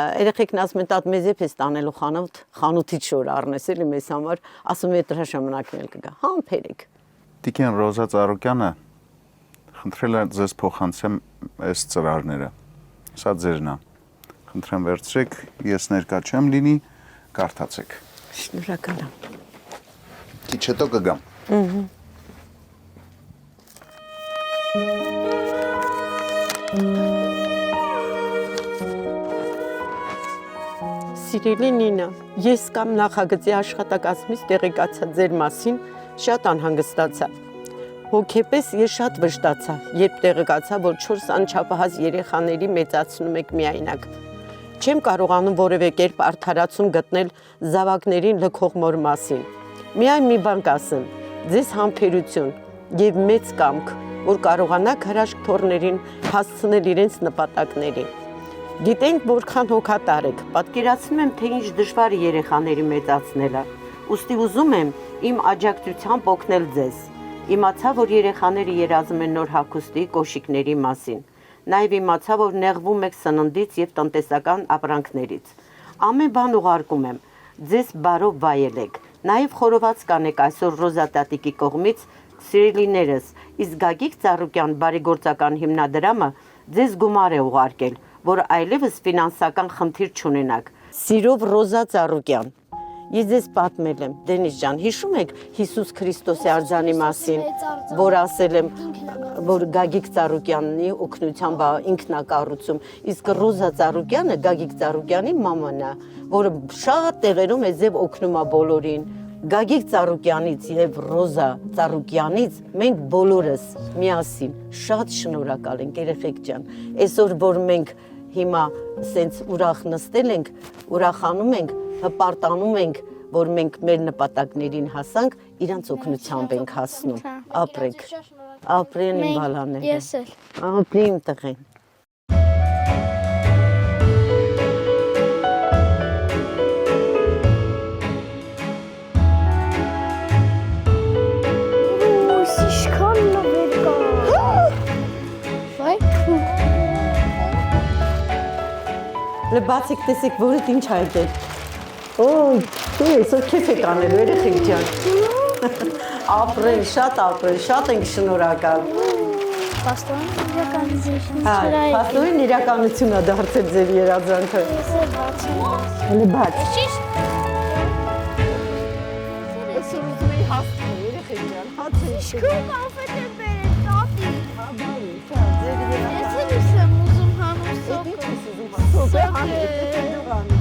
երեխեքն ասում են տատ մեզ էպես տանելու խանութից շոր առնես էլի մեզ համար, ասում է դրա ժամանակն էլ կգա։ Համբերեք։ Տիկին Ռոզա Ծառուկյանը Խնդրել եմ ձեզ փոխանցեմ այս ծրարները։ Սա ձերն է։ Խնդրեմ վերցրեք, ես ներկա չեմ լինի, կարդացեք։ Շնորհակալ եմ։ Քիչ հետո կգամ։ Սիրելի Նինա, ես կամ նախագծի աշխատակազմից տեղեկացա ձեր մասին, շատ անհանգստացա։ Հոգեպես ես շատ վշտացա, երբ տեղեկացա, որ 4 անչափահաս երեխաների մեծացնում եք միայնակ։ Չեմ կարողանում որևէ կերպ արդարացում գտնել զավակներին լքող մոր մասին։ Միայն մի բան կասեմ, ձեզ համբերություն եւ մեծ կամք, որ կարողանաք հրաշք թորներին հասցնել իրենց նպատակներին։ Գիտենք, որքան հոգատար եք, պատկերացնում եմ, թե ինչ դժվար է երեխաների մեծացնելը, ուստի ուզում եմ իմ աջակցությամբ օգնել ձեզ։ Իմացա, որ երեխաները երազում են նոր հագուստի, կոշիկների մասին։ Նաև իմացա, որ նեղվում եք սննդից եւ տնտեսական ապրանքներից։ Ամեն բան ուղարկում եմ, ձեզ բարով վայելեք։ Նաև խորոված կանեք այսօր Ռոզա տատիկի կողմից, սիրելիներս, իսկ Գագիկ Ծառուկյան բարեգործական հիմնադրամը ձեզ գումար է ուղարկել, որ այլևս ֆինանսական խնդիր չունենաք։ Սիրով Ռոզա Ծառուկյան։ Ես ձեզ պատմել եմ, Դենիս ջան, հիշում եք Հիսուս Քրիստոսի արձանի մասին, որ ասել եմ, որ Գագիկ Ծառուկյանի օգնությամբ ինքն է կառուցում, իսկ Ռոզա Ծառուկյանը Գագիկ Ծառուկյանի մաման է, որը շատ տեղերում է ձև օգնում է բոլորին։ Գագիկ Ծառուկյանից եւ Ռոզա Ծառուկյանից մենք բոլորս միասին շատ շնորհակալ ենք, երեխեք ջան։ Այսօր որ մենք հիմա սենց ուրախ նստել ենք, ուրախանում ենք, հպարտանում ենք, որ մենք մեր նպատակներին հասանք, իրանց օգնությամբ ենք հասնում։ Ապրեք։ Ապրեն իմ բալաները։ Ես էլ։ Ապրի իմ տղեն։ Լբացիկ տեսեք, որդ ինչ հայտել։ Ոյ, ես որ քեֆ եք անել, երեխեք ջան։ Ապրեն, շատ ենք շնորհակալ։ Պաստորեն իրականություն։ Պաստորեն իրականություն է դարձել ձեր երազանքը։ Ես էլ բացում։ Հələ բաց։ Ես ուզում եի հասցնել, երեխեք ջան, հացը։ Շքում կոնֆետ եմ բերել, տատի։ Բարի, ձեր երազանքը։ Ես էլ եմ ուզում հանում սոկ։ Ինչ ես ուզում հասցնել։ Սոկ է հանել, դու անի։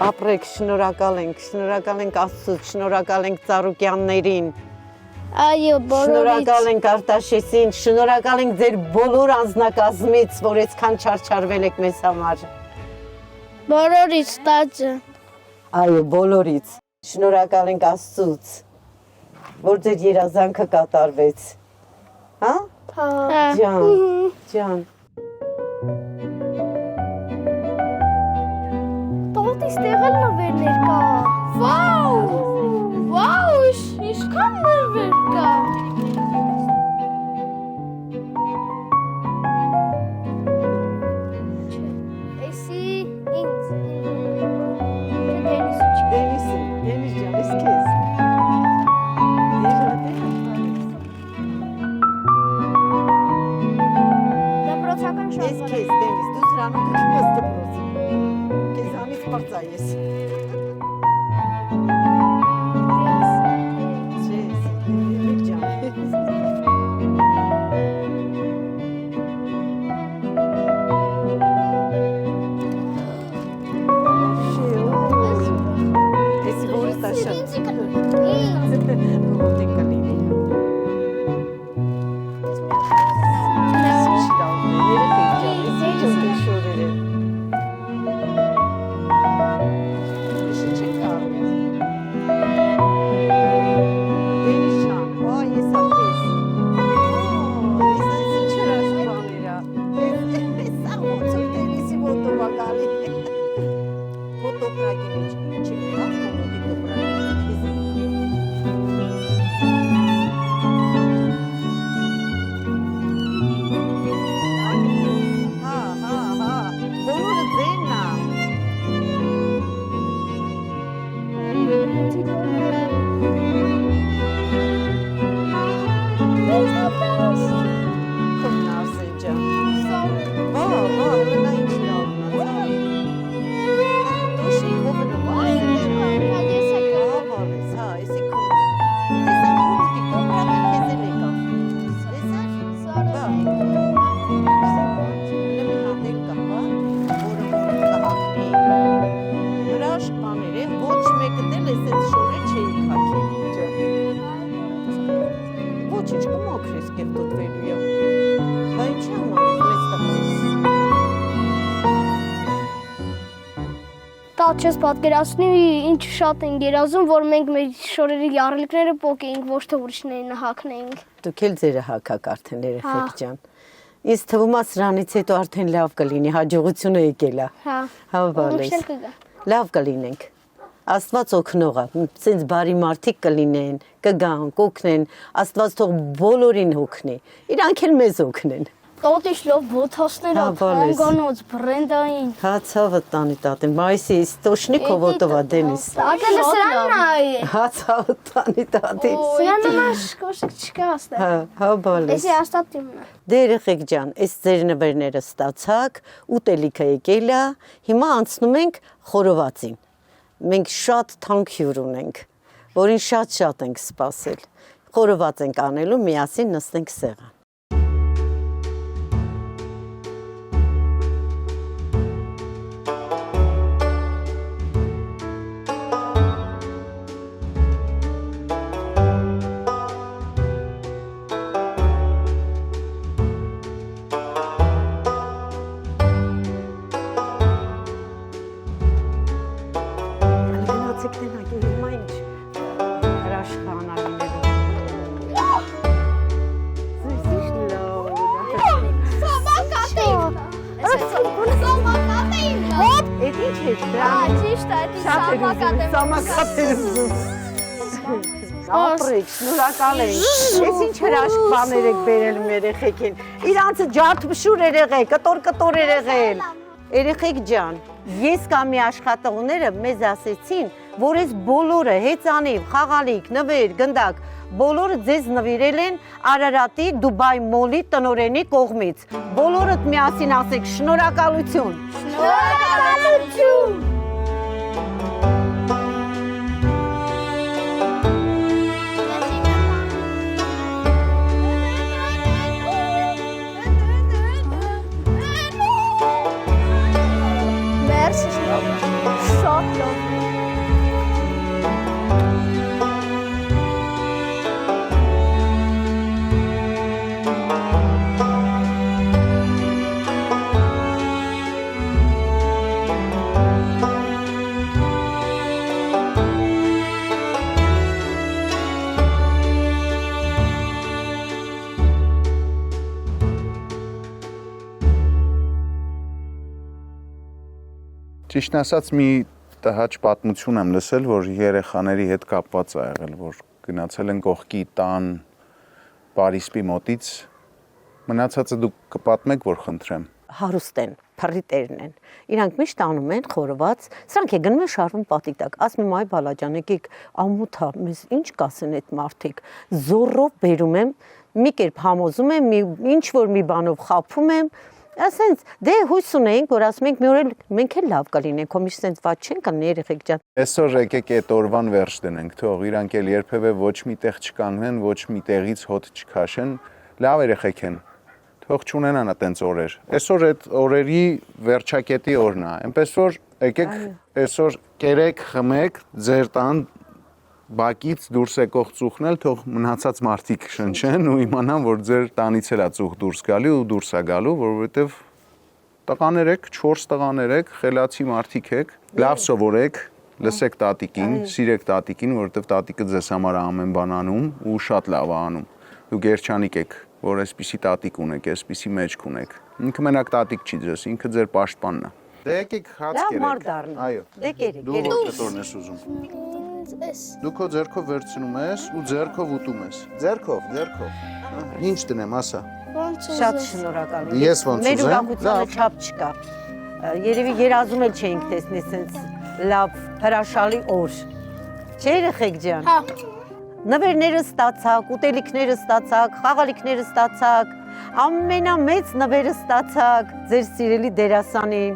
Ապրեք, շնորհակալ ենք Աստծուց, շնորհակալ ենք Ծառուկյաններին, Այո, բոլորից։ շնորհակալ ենք Արտաշեսին, շնորհակալ ենք ձեր բոլոր անձնակազմից, որ այսքան չարչարվել եք մեզ համար։ Բոլորից տաճը։ Այո, բոլորից։ Շնորհակալ ենք Աստծուց, որ ձեր երազանքը կատարվեց։ Հա? Ջան։ Տոտից տեղել նվերներ կա։ Վաու, ինչքան նվեր կա։ Էսի ինձ։ Դենիս ջան, ես քեզ։ Դպրոցական Ես շարժ։ քեզ, Դենիս, դու սրանով կգնաս դպրոց։ Քեզանից պրծա ես։ տոպրակի մեջ չի մնա կոմոդի տոպրակի բոլորը ձենն է Ոչինչ կմոքրես կեվ տոտվելու է Բա ինչի համար ես մեծ տղայիս Տա չես պատկերացնի ինչ շատ ենք երազում, որ մենք մեր շորերի յառլիկները պոկեինք, ոչ թե ուրիշներին հագնեինք։ Դուք էլ ձերը հակակ արդեն երեխեք ջան Ինձ թվում է սրանից հետո արդեն լավ կլինի, հաջողությունը եկել է Հա։ Հավալես Լավ կլինենք Աստված օգնող է, սենց բարի մարդիկ կլինեն, կգան, կօգնեն, Աստված թող բոլորին օգնի, իրանք էլ մեզ օգնեն։ Տոտիշ լով բոթոսներով, հանգանոց, բրենդային։ Հա ցավը տանի տատեն, մայսի իստոշնի կովոտովա դենիս։ Ակելը սրանն է։ Հա ցավը տանի տատի։ Սրանն է կոշիկ չկա աստեղ։ Հա բալես։ Էսի աստատիմն է։ Դե երեխեք ջան, այս ձեր նվերները ստացաք, ուտելիքը եկել է, հիմա անցնում ենք խորովածին։ Մենք շատ թանկ հյուր ունենք, որին շատ ենք սպասել։ Խորոված ենք անելու, միասին նստենք սեղան։ Ապրեք, շնորհակալ ենք։ Ես ինչ հրաշք բաներ եք բերել երեխեքին։ Իրանցը ջարդուշուր երեղել, կտոր երեղել։ Երեխեք ջան, ես կամի աշխատողները մեզ ասեցին, որ այս բոլորը հեծանիվ, խաղալիք, նվեր, գնդակ, բոլորը ձեզ նվիրել են Արարատի Դուբայ մոլի տնօրենի կողմից։ Բոլորդ միասին ասեք շնորհակալություն։ Շնորհակալություն։ Շատ լավ։ Ճիշտն ասած մի տհաճ պատմություն եմ լսել, որ երեխաների հետ կապված է եղել, որ գնացել են կողքի տան Պարիսպի մոտից, մնացածը դուք կպատմեք, որ խնդրեմ։ Հարուստ են, փռիտերն են։ Իրանք միշտ անում են խորոված, սրանք է գնում են շարվում պատի տակ։ Ասում եմ, այ բալաջան, եկեք ամոթա, մեզ ինչ կասեն այդ մարդիկ։ Զորով բերում եմ, մի կերպ համոզում եմ, ինչ որ մի բանով խաբում եմ, ասենց դե հույս ունենք, որ ասում ենք մի օր մենք էլ լավ կլինենք, քո միշտ սենց ված չեն կլինի երեխեք ջան։ Այսօր եկեք այդ օրվան վերջ դնենք, թող իրանք էլ երբևէ ոչ մի տեղ չկանգնեն, ոչ մի տեղից հոտ չքաշեն, լավ երեխեք են։ Թող չունենան այտենց օրեր։ Այսօր այդ օրերի վերջակետի օրն է, այնպես որ եկեք այսօր կերեք, խմեք, ձեր տան բակից դուրս եկող ծուխն էլ թող մնացած մարդիկ շնչեն ու իմանան, որ ձեր տանից էլ է ծուխ դուրս գալի ու դուրս է գալու, որովհետև տղաներ եք, 4 տղաներ եք, խելացի մարդիկ եք, լավ սովորեք, լսեք տատիկին, սիրեք տատիկին, որովհետև տատիկը ձեզ համար ամեն բան անում ու շատ լավ է անում։ Դուք երջանիկ եք, որ այսպիսի տատիկ ունեք, այսպիսի մեջք ունեք։ Ինքը մենակ տատիկ չի ձեզ, ինքը ձեր պաշտպանն է։ Դե եկեք հաց Լավ կերեք։ մարդ դառնա։ Այո։ Դե կերեք, Դու կերեք։ ո՞ր կտորն ես ուզում։ Դու քո ձեռքով վերցնում ես ու ձեռքով ուտում ես։ Ձեռքով։ Ինչ դնեմ, ասա։ Շատ շնորհակալ եմ։ Ես ոնց Մեր ուզեմ։ ուրախությանը Լավ։ չափ չկա։ Երևի երազում էլ չէինք տեսնի սենց լավ հրաշալի օր։ Չէ՞ երեխեք ջան։ Հա։ Նվերները ստացակ, ուտելիքները ստացակ, խաղալիքները ստացակ, ամենամեծ նվերը ստացակ ձեր սիրելի դերասանին։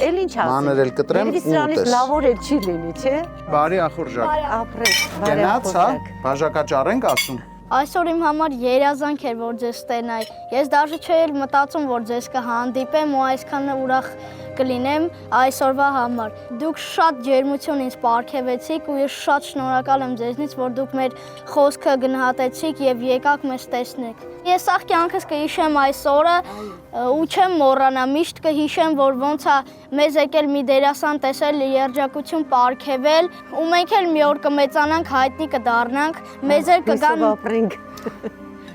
Էլ ինչ ասեմ։ Մանր էլ կտրեմ Երևի ու սրանից ուտես։ լավ օր էլ չի լինի, չէ՞։ Բարի ախորժակ։ Ապրեք, Գնաց, հա, բարեխորժակ։ բաժակաճառենք ասում։ Այսօր իմ համար երազանք էր, որ ձեզ ստենայի։ Ես դաժե չէի մտածում, որ ձեզ կհանդիպեմ ու այսքան ուրախ կլինեմ այսօրվա համար։ Դուք շատ ջերմություն ինձ պարգևեցիք ու ես շատ շնորհակալ եմ ձեզնից, որ դուք մեր խոսքը գնահատեցիք եւ եկաք մեզ տեսնեք։ Ես ախ կյանքս կհիշեմ այս օրը ու չեմ մոռանա, միշտ կհիշեմ, որ ոնց է մեզ եկել մի դերասան տեսել, երջանկություն պարգևել ու մենք էլ մի օր կմեծանանք, հայտնի կդառնանք, մեզ էլ կգան ապրենք։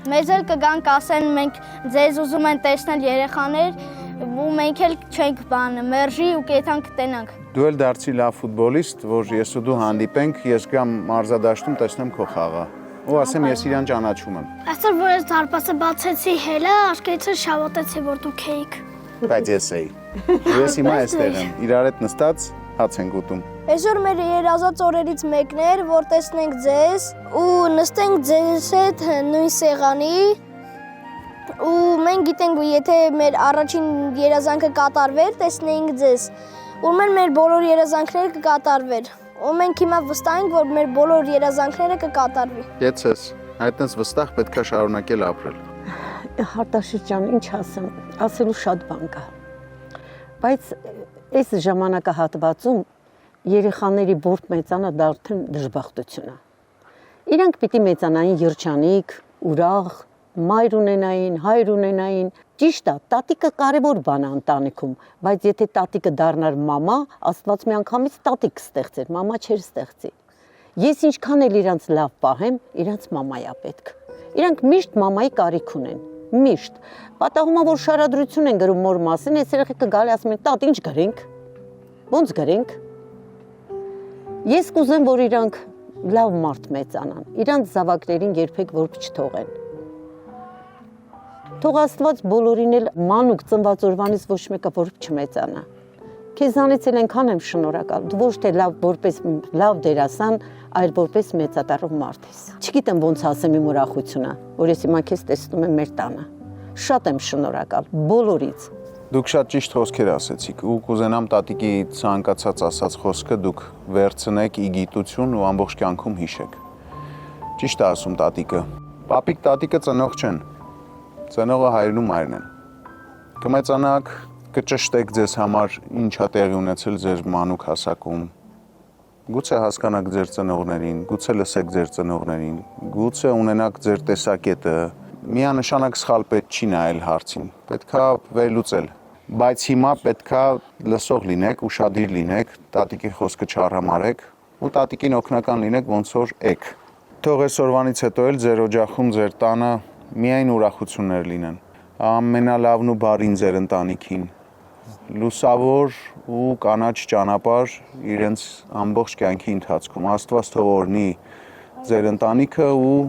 Մեզ էլ կգան կասեն մենք ձեզ ուզում են տեսնել երեխաներ ու մենք էլ չենք մերժի ու կեթան կտենանք։ Դու էլ դարձի լավ ֆուտբոլիստ, որ ես ու դու հանդիպենք, ես գամ մարզադաշտում տեսնեմ քո խաղը։ Ու ասեմ ես իրան ճանաչում եմ։ Այսօր որ ես դարպասը բացեցի հելը, աշկերտը շավոտեցի, որ դուք էիք։ Բայց ես էի։ Ես հիմա այստեղ եմ, իրար հետ նստած հաց ենք ուտում։ Այսօր մեր երազած օրերից մեկն էր, որ տեսնենք ձեզ ու նստենք ձեզ հետ նույն սեղանի ու մենք գիտենք, եթե մեր առաջին երազանքը կատարվեր, տեսնեինք ձեզ։ Ուրեմն մեր բոլոր երազանքները կկատարվեր։ Ու մենք հիմա վստահ ենք, որ մեր բոլոր երազանքները կկատարվի։ Եცես, այդտենց վստահ պետքա շարունակել ապրել։ Հարտաշիտ ջան, ինչ ասեմ, ասելու շատ բան կա։ Բայց այս ժամանակահատվածում երեխաների բորտ մեծանա դա արդեն դժբախտություն է։ Իրանք պիտի մեծանային երջանիկ, ուրախ, մայր ունենային, հայր ունենային։ Ճիշտ է, տատիկը կարևոր բան է ընտանիքում, բայց եթե տատիկը դառնար մամա, Աստված միանգամից տատիկ ստեղծեր, մամա չէր ստեղծի։ Ես ինչքան էլ իրանց լավ պահեմ, իրանց մամայա պետք։ Իրանք միշտ մամայի կարիք ունեն, միշտ։ Պատահում է, որ շարադրություն են գրում մոր մասին, այս երեխեքը գալի ասում են, տատ ինչ գրենք։ Ոնց գրենք։ Ես կուզեմ, որ իրանք լավ մարդ մեծանան, իրանց զավակներին երբեք որբ չթողեն։ Թող Աստված բոլորին էլ մանուկ ծնված օրվանից ոչ մեկը որբ չմեծանա։ Քեզանից էլ այնքան եմ շնորհակալ, դու ոչ թե որպես լավ դերասան, այլ որպես մեծատառով մարդ ես։ Չգիտեմ ոնց ասեմ իմ ուրախությունը, որ ես հիմա քեզ տեսնում եմ մեր տանը։ Շատ եմ շնորհակալ բոլորից։ Դուք շատ ճիշտ խոսքեր ասեցիք ու կուզենամ տատիկի ցանկացած ասած խոսքը դուք վերցնեք ի գիտություն ու ամբողջ կյանքում հիշեք։ Ճիշտ է ասում տատիկը։ Պապիկ տատիկը ծնող չեն։ Ծնողը հայրն ու մայրն են։ Կմեծանաք, կճշտեք ձեզ համար ինչա տեղի ունեցել ձեր մանուկ հասակում։ Գուցե հասկանաք ձեր ծնողներին, գուցե լսեք ձեր ծնողներին, գուցե ունենաք ձեր տեսակետը։ Միանշանակ սխալ պետք չի նայել հարցին։ Պետքա վերլուծել։ Բայց հիմա պետքա լսող լինեք, ուշադիր լինեք, տատիկի խոսքը չառհամարեք ու տատիկին օգնական լինեք ոնց որ եք։ Թող այսօրվանից հետո էլ ձեր օջախում, ձեր տանը միայն ուրախություններ լինեն։ Ամենալավն ու բարին ձեր ընտանիքին։ Լուսավոր ու կանաչ ճանապարհ իրենց ամբողջ կյանքի ընթացքում։ Աստված թող օրհնի ձեր ընտանիքը ու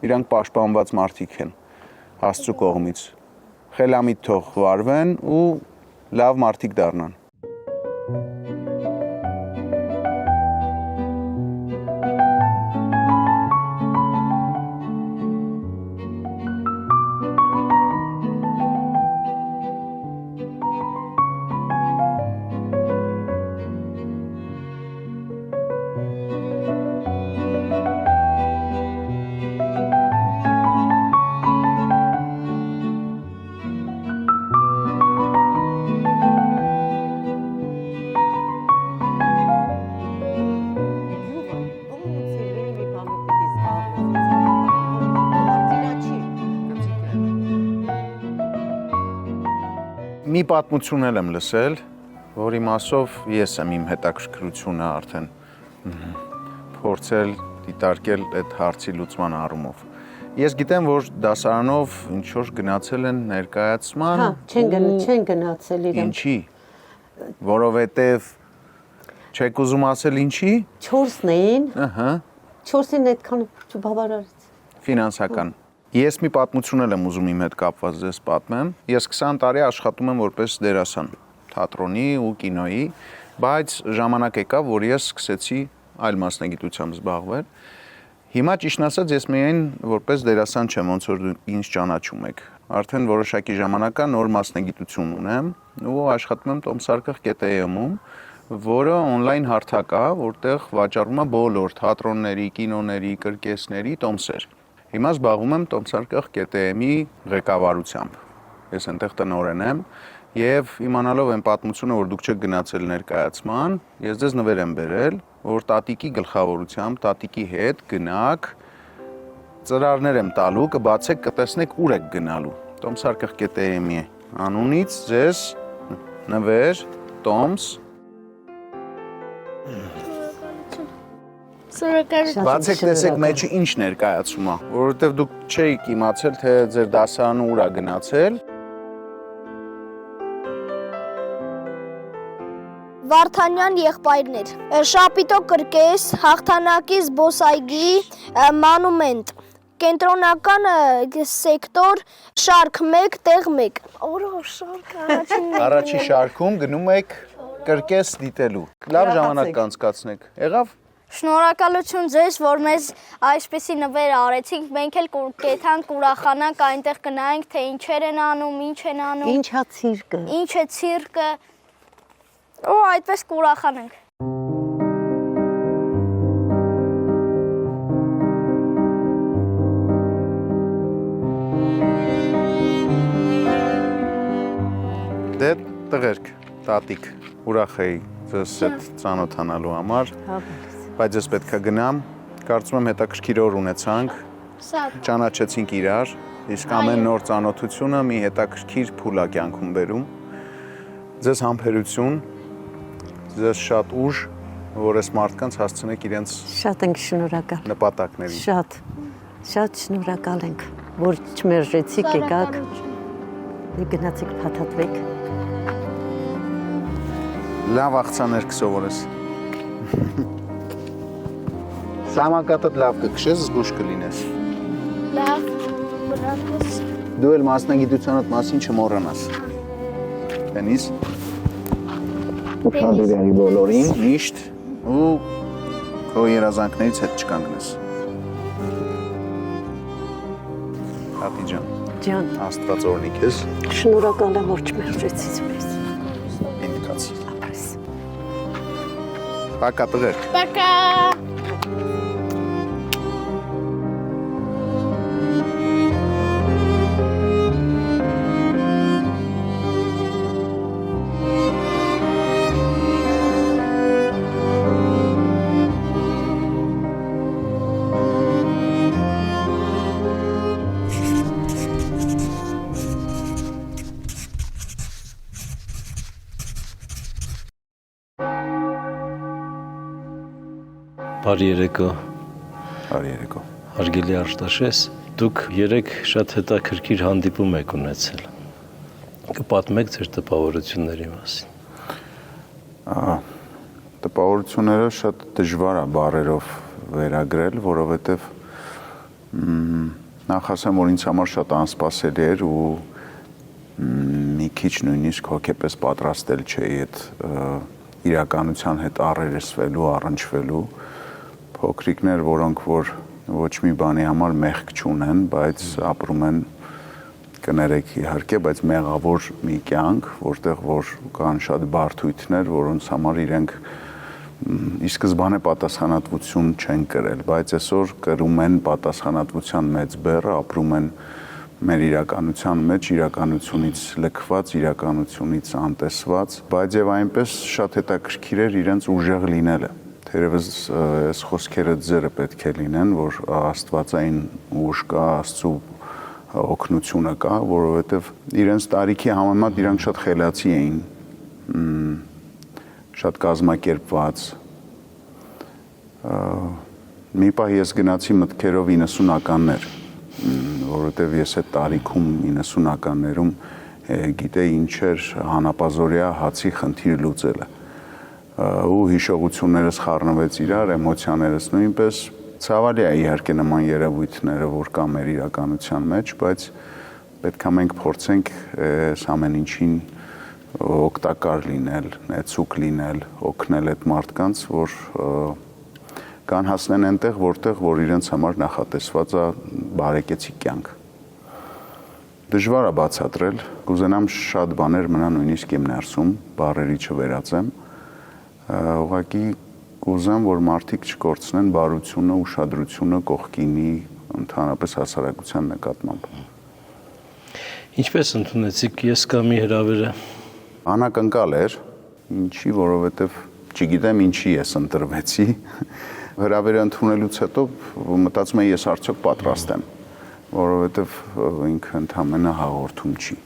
իրանք պաշտպանված մարդիկ են Աստծո կողմից։ Խելամիտ թող վարվեն ու լավ մարդիկ դառնան։ Մի պատմություն եմ լսել, որի մասով ես եմ իմ հետաքրքրությունը արդեն փորձել դիտարկել այդ հարցի լուծման առումով։ Ես գիտեմ, որ դասարանով ինչ որ գնացել են ներկայացման։ Հա, չեն գնացել իրենք։ Ինչի։ Որովհետև չեք ուզում ասել ինչի։ 4-ն էին։ Ահա, 4-ին այդքան չբավարարեց։ ֆինանսական։ Ես մի պատմություն եմ ուզում իմ հետ կապված ձեզ պատմեմ։ Ես 20 տարի աշխատում եմ որպես դերասան թատրոնի ու կինոյի, բայց ժամանակ եկավ, որ ես սկսեցի այլ մասնագիտությամբ զբաղվել։ Հիմա ճիշտն ասած ես միայն որպես դերասան չեմ, ոնց որ դուք ինձ ճանաչում եք։ Արդեն որոշակի ժամանակ է նոր մասնագիտություն ունեմ ու աշխատում եմ tomsarkakh.am-ում, որը on-line հարթակ է, որտեղ վաճառվում է բոլոր թատրոնների, կինոների, կրկեսների տոմսեր։ Հիմա զբաղվում եմ tomsarkakh.am-ի ղեկավարությամբ։ Ես այնտեղ տնօրեն եմ եւ իմանալով այն պատմությունը, որ դուք չեք գնացել ներկայացման, ես ձեզ նվեր եմ բերել, որ տատիկի գլխավորությամբ, տատիկի հետ գնաք, ծրարներ եմ տալու, կբացեք, կտեսնեք ուր եք գնալու։ tomsarkakh.am-ի անունից ձեզ նվեր, տոմս Բացեք տեսեք մեջը ինչ ներկայացում է, որովհետև դուք չէիք իմացել, թե ձեր դասարանը ուր է գնացել։ Վարդանյան եղբայրներ, Շապիտո կրկես, հաղթանակի զբոսայգի, մանումենտ, կենտրոնական սեկտոր, շարք 1, տեղ 1։ Օրո շարք Առաջի շարքում գնում եք կրկես դիտելու։ Լավ ժամանակ կանցկացնեք։ Եղավ։ Շնորհակալություն ձեզ, որ մեզ այսպեսի նվեր արեցիք, մենք էլ կեթանք ուրախանանք, այնտեղ գնայինք, թե ինչեր են անում, ինչ են անում, Ինչա ցիրկը։ ինչ է ցիրկը, ու այդպես կուրախանանք։ Դե տղերք, տատիկ, ուրախ էի ձեզ հետ ծանոթանալու համար, բայց ես պետք է գնամ, կարծում եմ հետաքրքիր օր ունեցանք, ճանաչեցինք իրար, իսկ ամեն նոր ծանոթությունը մի հետաքրքիր փուլ է կյանքում բերում։ Ձեզ համբերություն, ձեզ շատ ուժ, որ այս մարդկանց հասցնեք իրենց Շատ ենք շնորհակալ։ նպատակներին։ Շատ շնորհակալ ենք, որ չմերժեցիք, եկաք, գնացիք փաթաթվեք։ Լավ աղցաներ կսովորես։ Սամակատդ լավ կքշես, զգուշ կլինես։ Լավ, բրավոս։ Դու էլ մասնագիտությանդ մասին չմոռանաս։ Տենիս։ Ուշադրյալի բոլորին, միշտ ու քո երազանքներից հետ չկանգնես։ Հատի ջան, Աստված օրհնի քեզ։ Շնորհակալ եմ, որ չմերժեցիք մեզ։ Ինքացի։ Պակա տղեր։ Պակա։ Բարի երեկո։ Բարի երեկո։ Հարգելի Արտաշես, դուք երեք շատ հետաքրքիր հանդիպում եք ունեցել։ Կպատմեք ձեր տպավորությունների մասին։ Տպավորությունները շատ դժվար է բառերով վերագրել, որովհետև նախ ասեմ, որ ինձ համար շատ անսպասելի էր ու մի քիչ նույնիսկ հոգեպես պատրաստել չէի այդ իրականության հետ առերեսվելու, առնչվելու փոքրիկներ, որոնք որ ոչ մի բանի համար մեղք չունեն, բայց ապրում են կներեք իհարկե, բայց մեղավոր մի կյանք, որտեղ որ կան շատ բարդույթներ, որոնց համար իրենք ի սկզբանե պատասխանատվություն չեն կրել, բայց այսօր կրում են պատասխանատվության մեծ բեռը, ապրում են մեր իրականության մեջ, իրականությունից լքված, իրականությունից անտեսված, բայց եւ այնպես շատ հետաքրքիր էր իրենց ուժեղ լինելը։ Թերևս այս խոսքերը ձերը պետք է լինեն, որ աստվածային ուժ կա, Աստծո օգնությունը կա, որովհետեւ իրենց տարիքի համեմատ իրանք շատ խելացի էին, շատ կազմակերպված։ Մի պահ ես գնացի մտքերով 90-ականներ, որովհետև ես այդ տարիքում 90-ականներում գիտե ինչ էր հանապազորյա հացի խնդիր լուծելը։ Ու հիշողություններս խառնվեց իրար, էմոցիաներս նույնպես։ Ցավալի է իհարկե նման երևույթները, որ կա մեր իրականության մեջ, բայց պետք է մենք փորձենք այս ամեն ինչին օգտակար լինել, նեցուկ լինել, օգնել այդ մարդկանց, որ կան հասնեն այնտեղ, որ իրենց համար նախատեսված է բարեկեցիկ կյանք։ Դժվար է բացատրել, կուզենամ շատ բաներ մնա նույնիսկ իմ ներսում, բառերի չվերածեմ, ուղղակի կուզեմ, որ մարդիկ չկորցնեն բարությունը, ուշադրությունը կողքինի ընդհանրապես հասարակության նկատմամբ։ Ինչպես ընդունեցիք ես կամի հրավերը։ Անակնկալ էր, ինչի, որովհետև չգիտեմ ինչի ես ընտրվեցի։ Հրավերը ընդունելուց հետո մտածում եմ ես արդյոք պատրաստ եմ, որովհետև ինքը ընդհանրապես հաղորդում չի։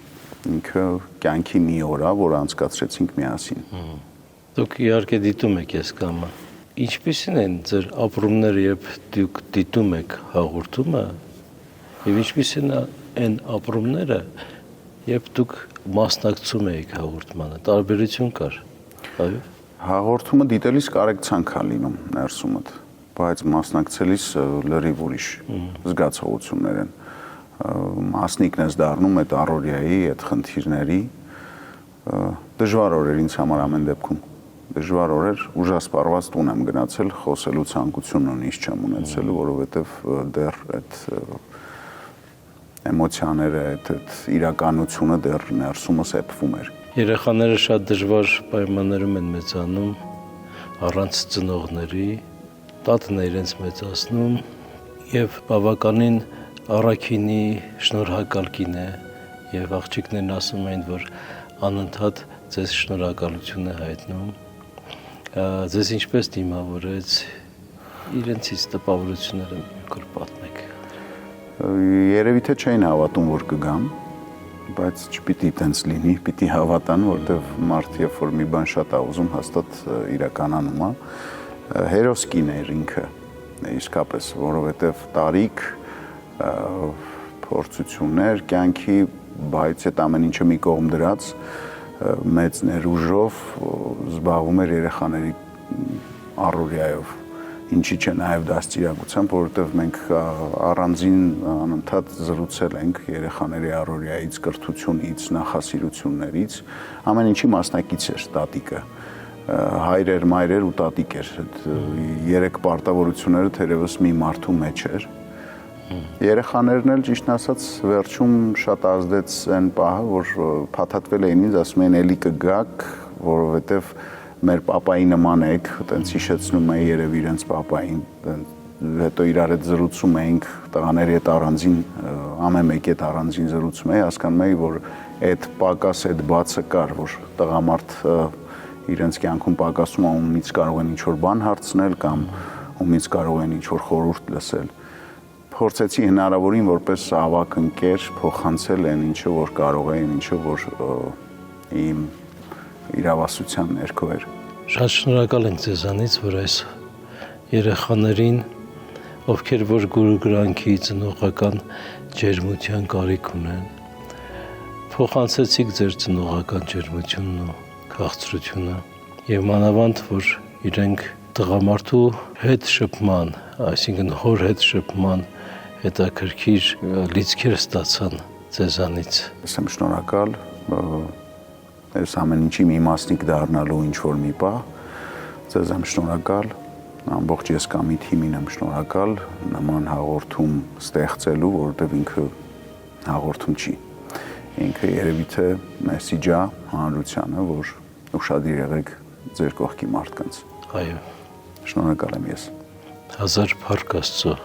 Ինքը կյանքի մի օր է, որ անցկացրեցինք միասին։ Դուք իհարկե դիտում եք ես կամը։ Ինչպիսին են ձեր ապրումները, երբ դուք դիտում եք հաղորդումը, եւ ինչպիսին են ապրումները, երբ դուք մասնակցում եք հաղորդմանը, տարբերություն կար, այո։ Հաղորդումը դիտելիս կարեկցանք է լինում ներսումդ, բայց մասնակցելիս լրիվ ուրիշ զգացողություններ են։ Մասնիկն ես դառնում այդ առօրյայի, այդ խնդիրների, դժվար օրեր ինձ համար ամեն դեպքում։ Դժվար օրեր, ուժասպառված տուն եմ գնացել, խոսելու ցանկություն ունի չեմ ունեցել, որովհետև դեռ այդ էմոցիաները, այդ իրականությունը դեռ ներսումս էփվում էր։ Երեխաները շատ դժվար պայմաններում են մեծանում, առանց ծնողների, տատն է իրենց մեծացնում եւ բավականին առաքինի շնորհակալ կին է եւ աղջիկներն ասում են, որ անընդհատ ձեզ շնորհակալություն է հայտնում։ Ձեզ ինչպես դիմավորեց իրենցից տպավորությունները կոր պատմեք։ Երևի թե չէին հավատում, որ կգամ, բայց չպիտի տենց լինի, պիտի հավատան, որտեվ մարդ երբ որ մի բան շատ է ուզում, հաստատ իրականանում է։ Հերոս կին էր ինքը, իսկապես, որովհետև տարիք, փորձություններ, կյանքի, բայց այդ ամեն ինչը մի կողմ դրած մեծ ներուժով զբաղվում էր երեխաների առօրյայով, ինչի չէ նաև դաստիարակությամբ, որովհետև մենք առանձին անընդհատ զրուցել ենք երեխաների առօրյայից, կրթությունից, նախասիրություններից, ամեն ինչի մասնակից էր տատիկը, հայրեր, մայրեր ու տատիկ էր, երեք պարտավորությունները թերևս մի մարդու մեջ էր։ Երեխաներն էլ ճիշտն ասած վերջում շատ ազդեց այն պահը, որ փաթաթվել էին ինձ, ասում են էլի կգաք, որովհետև մեր պապայի նման եք, տենց հիշեցնում էի երևի իրենց պապային, հետո իրար հետ զրուցում էինք, տղաների հետ առանձին, ամեն մեկի հետ առանձին զրուցում էի, հասկանում էի, որ այդ պակաս, այդ բացը կար, որ տղամարդ իրենց կյանքում պակասում է, ումից կարող են ինչ-որ բան հարցնել կամ ումից կարող են ինչ-որ խորհուրդ լսել։ Փորձեցի հնարավորին որպես ավակ ընկեր փոխանցել այն ինչը որ կարող էին, ինչը որ իմ իրավասության ներքո էր։ Շատ շնորհակալ ենք ձեզանից, որ այս երեխաներին, ովքեր որ գուրգրանքի ծնողական ջերմության կարիք ունեն, փոխանցեցիք ձեր ծնողական ջերմությունն ու քաղցրությունը եւ մանավանդ որ իրենք տղամարդու հետ շփման, այսինքն հոր հետ շփման հետաքրքիր լիցքեր ստացան ձեզանից։ Ես եմ շնորհակալ այս ամեն ինչի մի մասնիկ դառնալու ինչ որ մի պահ, ձեզ եմ շնորհակալ, ամբողջ ես կամի թիմին եմ շնորհակալ նման հաղորդում ստեղծելու, որովհետև ինքը հաղորդում չի։ Ինքը երևի թե մեսիջ է հանրությանը, որ ուշադիր եղեք ձեր կողքի մարդկանց։ Այո։ Շնորհակալ եմ ես։ Հազար փառք Աստծո։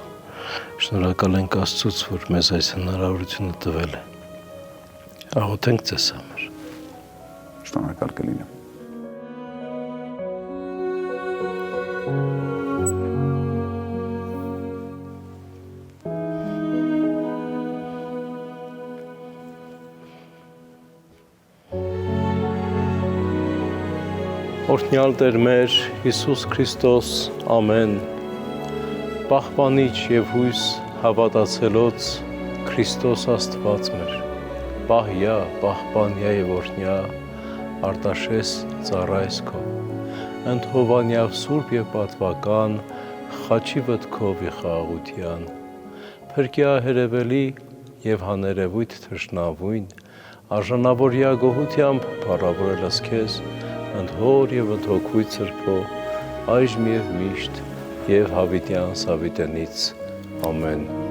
Շնորհակալ ենք Աստծուց, որ մեզ այս հնարավորությունը տվել է։ Աղոթենք ձեզ համար։ Շնորհակալ կլինեմ։ Օրհնյալ Տեր մեր Հիսուս Քրիստոս, ամեն, պահպանիչ եւ հույս հավատացելոց Քրիստոս Աստված մեր, պահյա, պահպանյա եւ օրհնյա, Արտաշես ծառայես քո, ընդ հովանյավ սուրբ եւ պատվական, խաչի վտքով իխաղության, փրկյա հերևելի եւ հաներևույթ թշնավույն, արժանավորյա գոհությամբ փառավորել ես քեզ, ընդ հոր եւ ընդ հոգույց սրբո, այժմ եւ միշտ եւ հավիտյան Սավիտենից ամեն